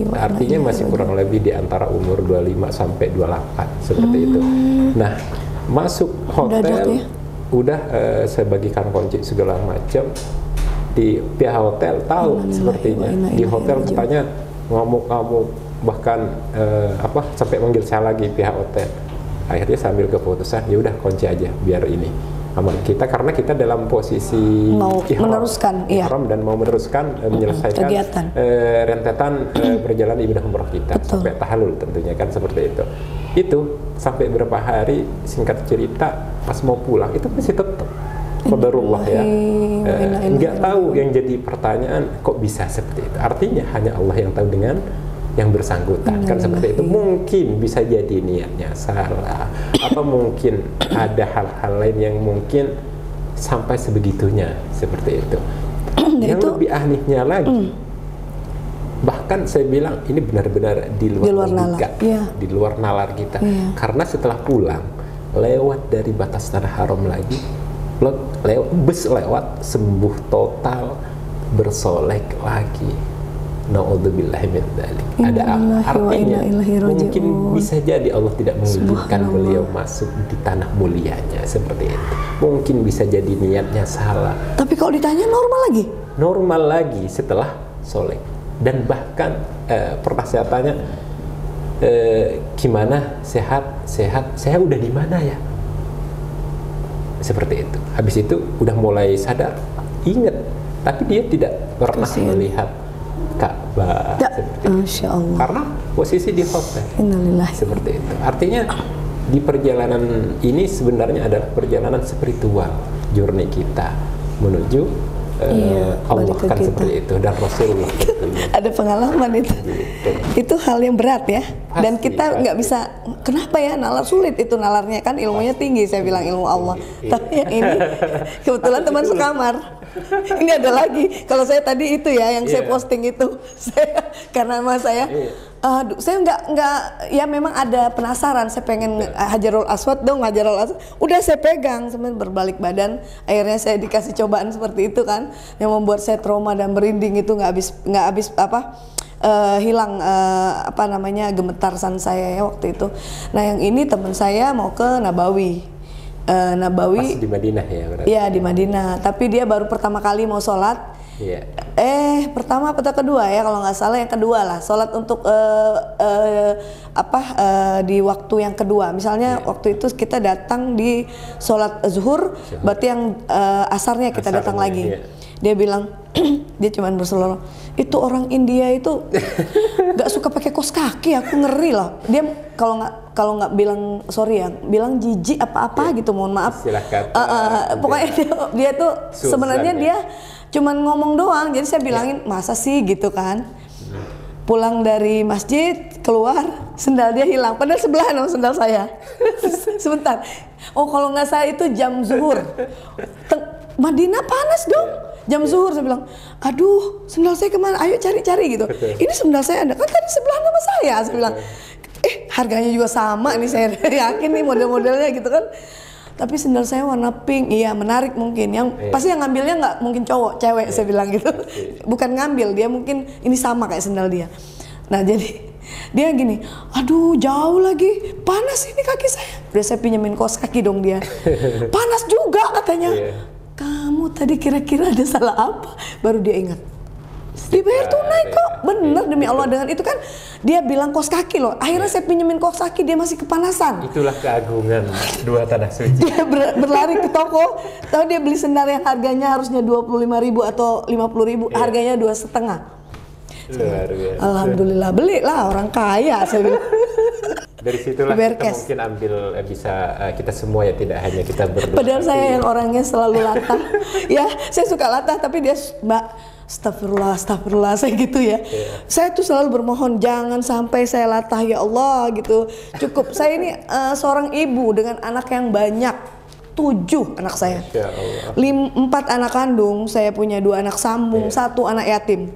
muda. Artinya masih kurang lebih di antara umur 25 sampai 28 seperti itu. Nah, masuk hotel udah saya bagikan kunci segala macam. Di pihak hotel tahu sepertinya. Di hotel katanya ngamuk-ngamuk, bahkan sampai manggil saya lagi pihak hotel. Akhirnya sambil keputusan ya udah kunci aja biar ini aman kita, karena kita dalam posisi mau meneruskan ihram dan mau meneruskan menyelesaikan rentetan perjalanan ibadah umroh kita. Betul. Sampai tahallul tentunya kan seperti itu. Itu sampai berapa hari, singkat cerita pas mau pulang itu masih tetap qadarullah ya. Nggak tahu, yang jadi pertanyaan kok bisa seperti itu. Artinya hanya Allah yang tahu dengan yang bersangkutan kan seperti itu. Mungkin bisa jadi niatnya salah atau mungkin ada hal-hal lain yang mungkin sampai sebegitunya seperti itu. Yang lebih anehnya lagi, bahkan saya bilang ini benar-benar di luar nalar, di luar nalar kita. Karena setelah pulang lewat dari batas tanah haram lagi, bus lewat, sembuh total, bersolek lagi. Naudzubillah min dzalik. Ada artinya mungkin bisa jadi Allah tidak mengizinkan beliau masuk di tanah mulianya seperti itu. Mungkin bisa jadi niatnya salah. Tapi kalau ditanya normal lagi? Normal lagi setelah soleh. Dan bahkan pertanyaan gimana, sehat, saya udah di mana ya? Seperti itu. Habis itu udah mulai sadar, ingat, tapi dia tidak pernah melihat Ka'bah seperti itu. Karena posisi di hotel. Seperti itu. Artinya di perjalanan ini sebenarnya adalah perjalanan spiritual, journey kita menuju Allah kan seperti itu, dan Rasulullah ada pengalaman itu. Itu hal yang berat ya. Pasti, dan kita nggak bisa, kenapa ya nalar sulit itu nalarnya, kan ilmunya tinggi, saya bilang ilmu Allah. Tapi yang ini kebetulan teman sekamar. Ini ada lagi. Kalau saya tadi itu ya yang saya posting itu, saya karena sama saya saya nggak ya, memang ada penasaran, saya pengen Hajarul Aswad dong, Hajarul Aswad. Udah saya pegang, sampai berbalik badan, akhirnya saya dikasih cobaan seperti itu kan, yang membuat saya trauma dan merinding itu nggak habis hilang apa namanya gemetarsan saya ya waktu itu. Nah yang ini teman saya mau ke Nabawi. Pas di Madinah ya berarti? Iya di Madinah, tapi dia baru pertama kali mau sholat. Pertama atau kedua ya, kalau nggak salah yang kedua lah, sholat untuk di waktu yang kedua. Misalnya waktu itu kita datang di sholat zuhur, berarti yang asarnya kita datang lagi. Dia bilang, dia cuman berseloroh, itu orang India itu nggak suka pakai kaos kaki, aku ngeri loh. Dia kalau nggak bilang sorry ya, bilang jijik apa gitu, mohon maaf. Pokoknya dia tuh sebenarnya dia cuman ngomong doang, jadi saya bilangin masa sih gitu kan. Pulang dari masjid keluar, sendal dia hilang, padahal sebelahan sama sendal saya. Sebentar, kalau nggak salah itu jam zuhur. Madinah panas dong, jam zuhur. Saya bilang, aduh sendal saya kemana, ayo cari-cari gitu. Ini sendal saya ada, kan tadi sebelahan sama saya bilang. Harganya juga sama nih, saya yakin nih model-modelnya gitu kan. Tapi sendal saya warna pink, iya menarik mungkin. Yang pasti yang ngambilnya nggak mungkin cowok, cewek saya bilang gitu. Bukan ngambil, dia mungkin ini sama kayak sendal dia. Nah jadi dia gini, aduh jauh lagi, panas ini kaki saya. Udah saya pinjemin kaos kaki dong dia. Panas juga katanya. Kamu tadi kira-kira ada salah apa? Baru dia ingat. Dibayar tunai kok, bener demi Allah. Dengan itu kan dia bilang kaos kaki loh. Akhirnya saya pinjemin kaos kaki, dia masih kepanasan. Itulah keagungan dua tanah suci. Dia berlari ke toko, tahu dia beli sendal yang harganya harusnya 25.000 atau 50.000, harganya 2,5. Alhamdulillah, belilah, orang kaya saya bilang. Dari situlah kita mungkin ambil bisa kita semua ya, tidak hanya kita berdua. Padahal saya yang orangnya selalu latah. Ya, saya suka latah, tapi dia Mbak, astagfirullah, saya gitu ya. Saya tuh selalu bermohon jangan sampai saya latah ya Allah gitu. Cukup, saya ini seorang ibu dengan anak yang banyak, 7 anak saya. 4 anak kandung, saya punya 2 anak sambung, 1 anak yatim.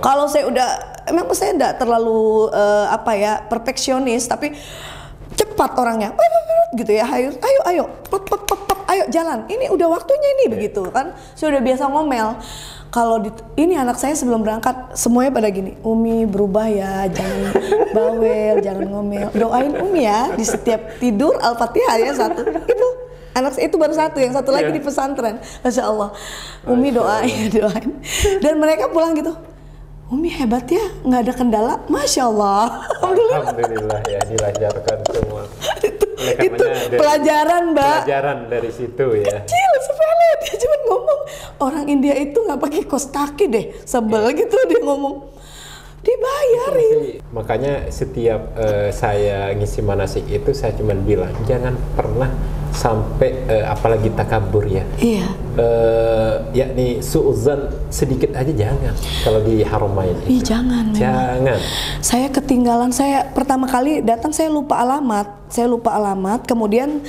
Kalau saya udah, memang saya tidak terlalu perfeksionis, tapi cepat orangnya, gitu ya, ayo, jalan, ini udah waktunya ini, begitu kan. Saya udah biasa ngomel. Kalau ini anak saya sebelum berangkat semuanya pada gini, Umi berubah ya, jangan bawel, jangan ngomel, doain Umi ya di setiap tidur Al-Fatihah ya 1. Itu anak saya itu baru 1, yang 1 lagi di pesantren, Masya Allah. Umi doain. Dan mereka pulang gitu, Umi hebat ya, nggak ada kendala, Masya Allah. Alhamdulillah ya, dilancarkan semua. Itu pelajaran Mbak. Pelajaran dari situ ya. Kecil, sepele, dia cuma ngomong orang India itu nggak pakai kaos kaki deh, sebel gitu dia ngomong. Dibayarin. Makanya setiap saya ngisi manasik itu saya cuma bilang jangan pernah sampai apalagi takabur ya. Iya. Yakni suuzan sedikit aja jangan kalau di Haramain. Ih, jangan. Jangan. Saya ketinggalan, saya pertama kali datang saya lupa alamat. Kemudian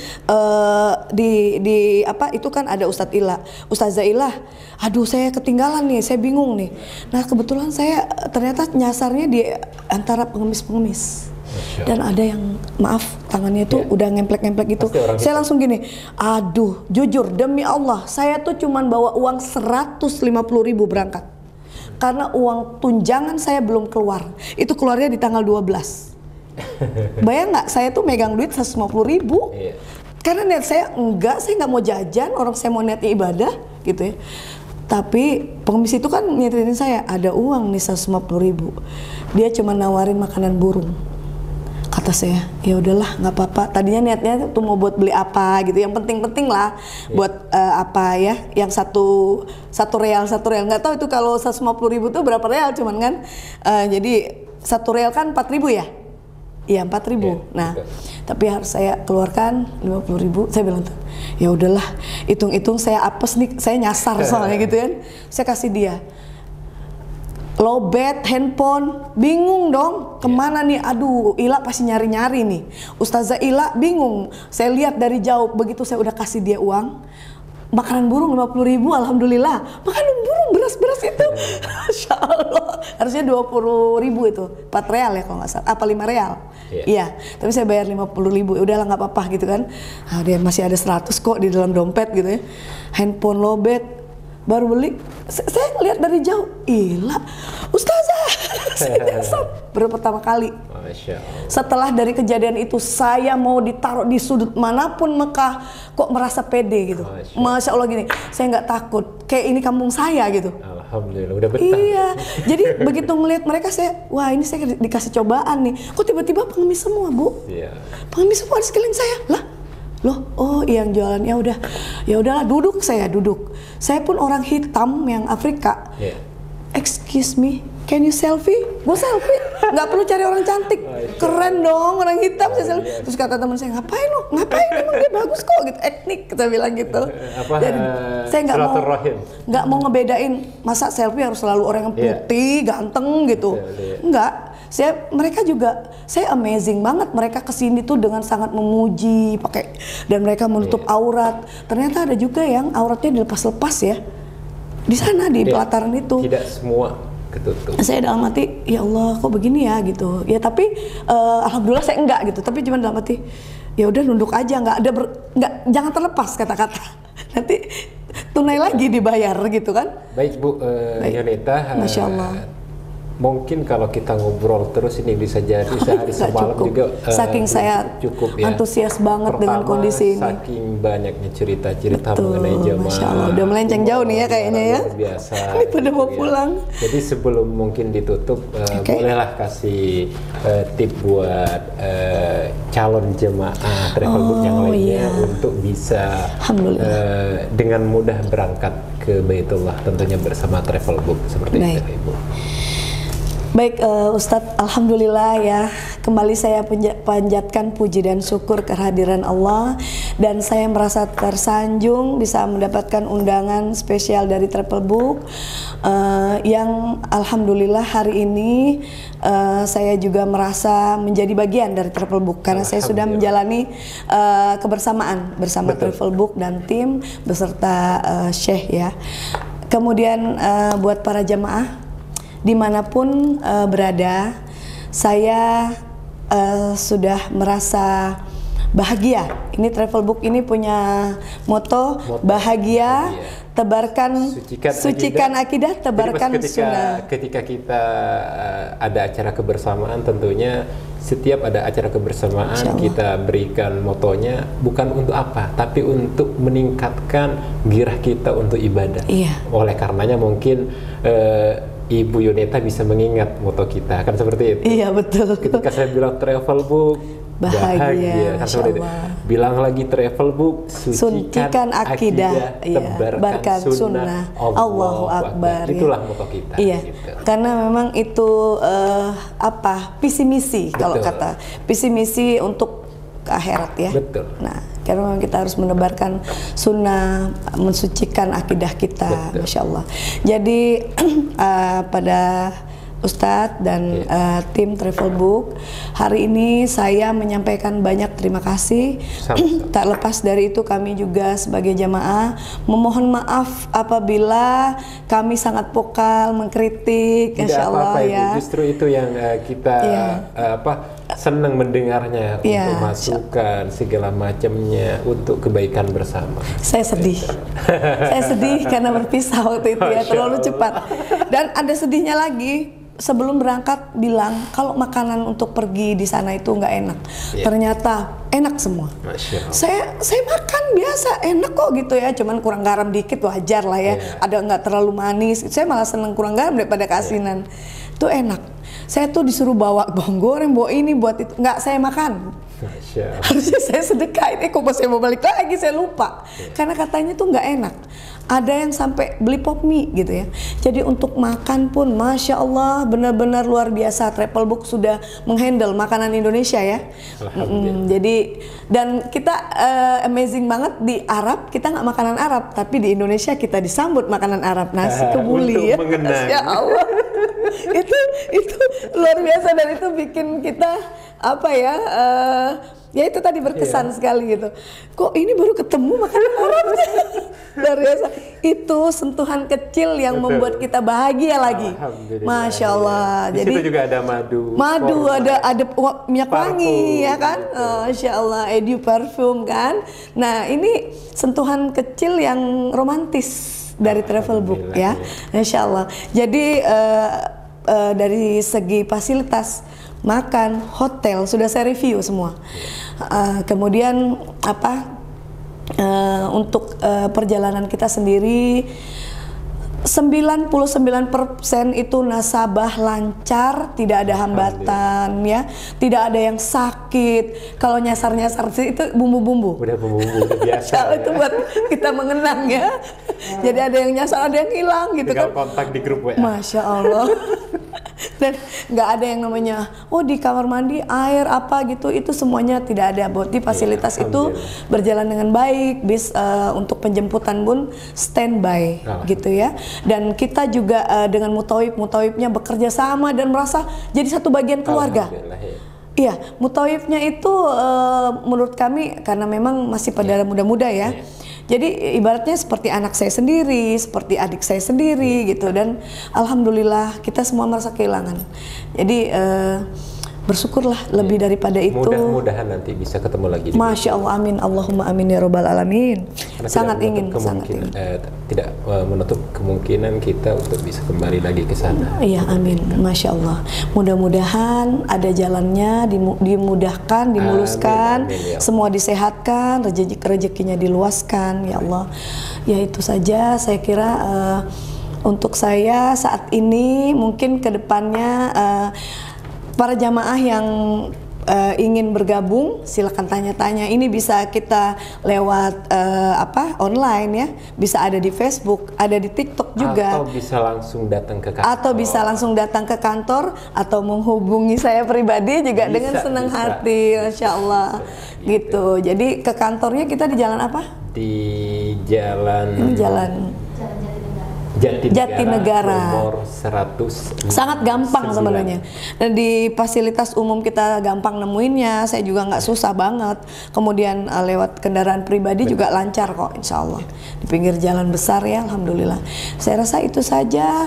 di apa itu kan ada Ustazah Ilah. Aduh, saya ketinggalan nih, saya bingung nih. Nah, kebetulan saya ternyata nyasarnya di antara pengemis-pengemis. Dan ada yang maaf tangannya itu udah ngemplek-ngemplek gitu. Saya langsung gini, aduh jujur demi Allah saya tuh cuman bawa uang 150.000 berangkat. karena uang tunjangan saya belum keluar. Itu keluarnya di tanggal 12. Bayang nggak, saya tuh megang duit 150.000. Iya. Karena niat saya nggak mau jajan, orang saya mau niatnya ibadah gitu ya. Tapi pengemis itu kan nyetin saya, ada uang nih 150.000. Dia cuma nawarin makanan burung. Kata saya, ya udahlah nggak apa-apa. Tadinya niatnya tuh mau buat beli apa gitu, yang penting-penting lah, buat apa ya, yang satu real. Nggak tahu itu kalau 150.000 tuh berapa real cuman kan. Jadi 1 real kan 4.000 ya. Iya 4.000. Nah, tapi harus saya keluarkan 50.000. Saya bilang tuh, ya udahlah, hitung-hitung saya apes nih, saya nyasar soalnya gitu kan. Saya kasih dia lowbat, handphone, bingung dong kemana nih. Aduh, Ila pasti nyari-nyari nih. Ustazah Ila bingung. Saya lihat dari jauh, begitu saya udah kasih dia uang, makanan burung 50.000, alhamdulillah. Makanan burung, beras itu, Masya Allah. Harusnya 20.000 itu, 4 real ya kalau nggak salah, apa 5 real? Iya, tapi saya bayar 50.000. Udahlah nggak apa-apa gitu kan. Nah, dia masih ada 100 kok di dalam dompet gitu ya. Handphone lowbat, baru beli. Saya lihat dari jauh, Ila, Ustazah, saya nyasar. Baru pertama kali. Masya Allah. Setelah dari kejadian itu, saya mau ditaruh di sudut manapun Mekah, kok merasa pede gitu. Masya Allah gini, saya nggak takut. Kayak ini kampung saya gitu. Alhamdulillah, udah betah. Iya, jadi begitu ngelihat mereka saya, wah ini saya dikasih cobaan nih. Kok tiba-tiba pengemis semua, Bu? Iya. Pengemis semua di sekeliling saya. Lah, loh, oh yang jualan, ya udahlah, duduk. Saya pun orang hitam yang Afrika. Yeah. Excuse me, can you selfie? Gue selfie, nggak perlu cari orang cantik. Keren dong orang hitam, saya selfie. Terus kata teman saya, ngapain emang dia bagus kok gitu, etnik, kita bilang gitu. Jadi saya nggak mau ngebedain, masa selfie harus selalu orang yang putih, ganteng gitu. Enggak. Saya amazing banget, mereka kesini tuh dengan sangat memuji, dan mereka menutup aurat. Ternyata ada juga yang auratnya dilepas-lepas ya. Di sana di pelataran itu. Tidak semua ketutup. Saya dalam hati, ya Allah kok begini ya gitu. Ya tapi alhamdulillah saya enggak gitu. Tapi cuma dalam hati, ya udah nunduk aja, jangan terlepas kata-kata. Nanti tunai lagi dibayar gitu kan. Baik Bu Yunita, Masya Allah. Mungkin kalau kita ngobrol terus ini bisa jadi sehari semalam juga. Saking saya cukup ya. Antusias banget dengan kondisi ini. Saking banyaknya cerita-cerita mengenai jemaah. Masya Allah, udah melenceng jauh nih ya kayaknya ya. Luar biasa. Ini pada mau pulang. Jadi sebelum mungkin ditutup, bolehlah kasih tip buat calon jemaah Travelbook yang lainnya untuk bisa dengan mudah berangkat ke Baitullah, tentunya bersama Travelbook seperti itu, Ibu. Baik Ustadz, alhamdulillah ya, kembali saya panjatkan puji dan syukur kehadiran Allah, dan saya merasa tersanjung bisa mendapatkan undangan spesial dari Travelbook yang alhamdulillah hari ini saya juga merasa menjadi bagian dari Travelbook karena saya sudah menjalani kebersamaan bersama Travelbook dan tim beserta Syekh ya. Kemudian buat para jemaah dimanapun berada, saya sudah merasa bahagia. Ini Travelbook ini punya moto bahagia, tebarkan sucikan akidah, tebarkan sunnah. Ketika kita ada acara kebersamaan, tentunya setiap ada acara kebersamaan kita berikan motonya bukan untuk apa, tapi untuk meningkatkan gairah kita untuk ibadah. Oleh karenanya mungkin Ibu Yunita bisa mengingat moto kita, kan seperti itu. Iya betul. Ketika saya bilang Travelbook bahagia, kan seperti itu. Bilang lagi Travelbook sucikan akidah, tebarkan sunnah, Allahu Akbar. Itulah moto kita. Iya. Gitu. Karena memang itu visi misi kalau kata visi misi untuk ke akhirat ya. Betul. Nah, karena memang kita harus menebarkan sunnah, mensucikan akidah kita. Betul. Masya Allah. Jadi pada Ustadz dan tim Travelbook, hari ini saya menyampaikan banyak terima kasih. Tak lepas dari itu kami juga sebagai jamaah memohon maaf apabila kami sangat vokal mengkritik. Insya Allah ya. Justru itu yang kita senang mendengarnya Ya, untuk masukan segala macamnya untuk kebaikan bersama. Saya sedih. Saya sedih karena berpisah waktu itu ya, terlalu cepat. Dan ada sedihnya lagi, sebelum berangkat bilang kalau makanan untuk pergi di sana itu nggak enak. Ternyata enak semua. Saya makan biasa, enak kok gitu ya, cuman kurang garam dikit wajar lah ya. Ada nggak terlalu manis. Saya malah seneng kurang garam daripada keasinan. Itu enak. Saya tuh disuruh bawa bawang goreng, bawa ini, buat itu. Nggak saya makan. Harusnya saya sedekah, ini kok saya mau balik lagi, saya lupa. Karena katanya tuh nggak enak. Ada yang sampai beli pop mie gitu ya. Jadi untuk makan pun Masya Allah benar-benar luar biasa. Travelbook sudah menghandle makanan Indonesia ya. Jadi dan kita amazing banget, di Arab kita nggak makanan Arab, tapi di Indonesia kita disambut makanan Arab, nasi kebuli ya. Masya Allah. itu luar biasa, dan itu bikin kita apa ya? Ya itu tadi berkesan sekali gitu. Kok ini baru ketemu makanan Arabnya? Luar biasa. Itu sentuhan kecil yang membuat kita bahagia lagi. Masya Allah. Di Jadi situ juga ada madu. Ada minyak wangi ya kan? Masya Allah, edu parfum kan. Nah ini sentuhan kecil yang romantis dari Travelbook ya. Masya Allah. Jadi dari segi fasilitas makan, hotel sudah saya review semua. Kemudian untuk perjalanan kita sendiri 99% itu nasabah lancar, tidak ada hambatan ya, tidak ada yang sakit. Kalau nyasar-nyasar itu bumbu-bumbu. Udah bumbu-bumbu udah biasa. Itu buat kita mengenang ya. Jadi ada yang nyasar, ada yang hilang gitu. Tinggal kan. Kontak di grup WA. Masya Allah. Dan nggak ada yang namanya di kamar mandi air apa gitu, itu semuanya tidak ada. Di fasilitas itu berjalan dengan baik. Untuk penjemputan pun standby gitu ya. Dan kita juga dengan mutawib-mutawibnya bekerja sama dan merasa jadi satu bagian keluarga. Iya, mutawibnya itu menurut kami karena memang masih pada muda-muda ya. Jadi ibaratnya seperti anak saya sendiri, seperti adik saya sendiri gitu, dan alhamdulillah kita semua merasa kehilangan. Jadi bersyukurlah lebih daripada itu. Mudah-mudahan nanti bisa ketemu lagi. Masya Allah, amin, Allahumma amin ya robbal alamin. Sangat ingin, tidak menutup kemungkinan kita untuk bisa kembali lagi ke sana. Iya, amin, Masya Allah. Mudah-mudahan ada jalannya, dimudahkan, dimuluskan, amin, ya. Semua disehatkan, rezekinya diluaskan, ya Allah. Ya itu saja saya kira untuk saya saat ini. Mungkin kedepannya para jamaah yang ingin bergabung silakan tanya-tanya. Ini bisa kita lewat online ya, bisa ada di Facebook, ada di TikTok juga. Atau bisa langsung datang ke kantor. Atau menghubungi saya pribadi juga dengan senang hati, Masya Allah. Gitu. Jadi ke kantornya kita di jalan apa? Di jalan Jatinegara nomor 100. Sangat gampang sebenarnya. Dan di fasilitas umum kita gampang nemuinnya, saya juga nggak susah banget. Kemudian lewat kendaraan pribadi juga lancar kok, insya Allah. Di pinggir jalan besar ya, alhamdulillah. Saya rasa itu saja.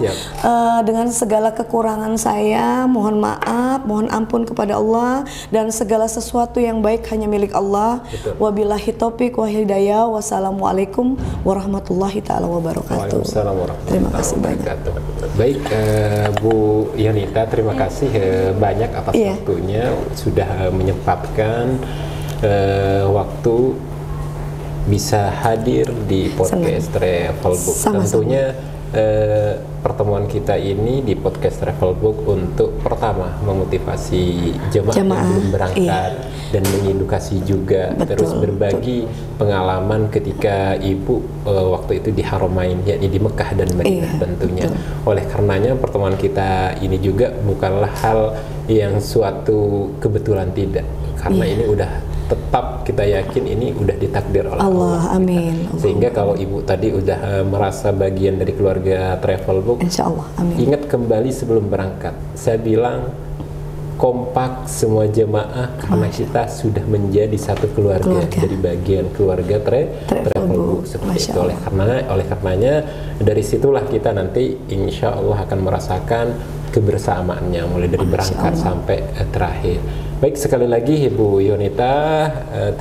Dengan segala kekurangan saya, mohon maaf, mohon ampun kepada Allah, dan segala sesuatu yang baik hanya milik Allah. Wabillahi taufiq wa hidayah. Wassalamualaikum warahmatullahi taala wabarakatuh. Terima kasih banyak. Baik, Bu Yonita, terima kasih banyak atas waktunya, sudah menyempatkan waktu bisa hadir di podcast Travelbook. Tentunya pertemuan kita ini di podcast Travelbook untuk pertama memotivasi jemaah yang belum berangkat, dan mengedukasi juga, terus berbagi pengalaman ketika Ibu waktu itu di Haramain, yakni di Mekah dan Madinah tentunya. Oleh karenanya pertemuan kita ini juga bukanlah hal yang suatu kebetulan, tidak, karena ini udah tetap kita yakin ini udah ditakdir oleh Allah. Amin. Sehingga kalau Ibu tadi udah merasa bagian dari keluarga Travelbook, Insya Allah, amin. Ingat kembali sebelum berangkat, saya bilang kompak semua jemaah karena kita sudah menjadi satu keluarga. Dari bagian keluarga Travelbook seperti itu. Oleh karenanya dari situlah kita nanti insya Allah akan merasakan kebersamaannya mulai dari berangkat sampai terakhir. Baik, sekali lagi Ibu Yonita,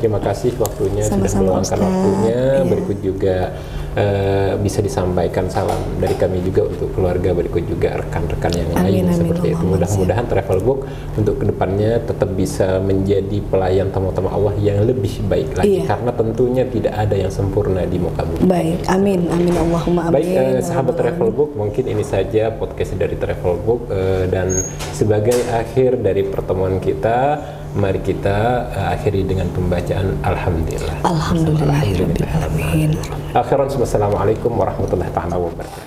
terima kasih waktunya. Sama-sama, sudah meluangkan waktunya. Berikut juga bisa disampaikan salam dari kami juga untuk keluarga, berikut juga rekan-rekan yang lain seperti itu. Mudah-mudahan Travelbook untuk kedepannya tetap bisa menjadi pelayan tamu-tamu Allah yang lebih baik lagi, karena tentunya tidak ada yang sempurna di muka bumi. Baik, amin, amin, Allahumma amin. Baik, sahabat Travelbook, mungkin ini saja podcast dari Travelbook, dan sebagai akhir dari pertemuan kita, mari kita akhiri dengan pembacaan Alhamdulillah. Alhamdulillahirrahmanirrahim. Akhiran, wassalamualaikum warahmatullahi wabarakatuh.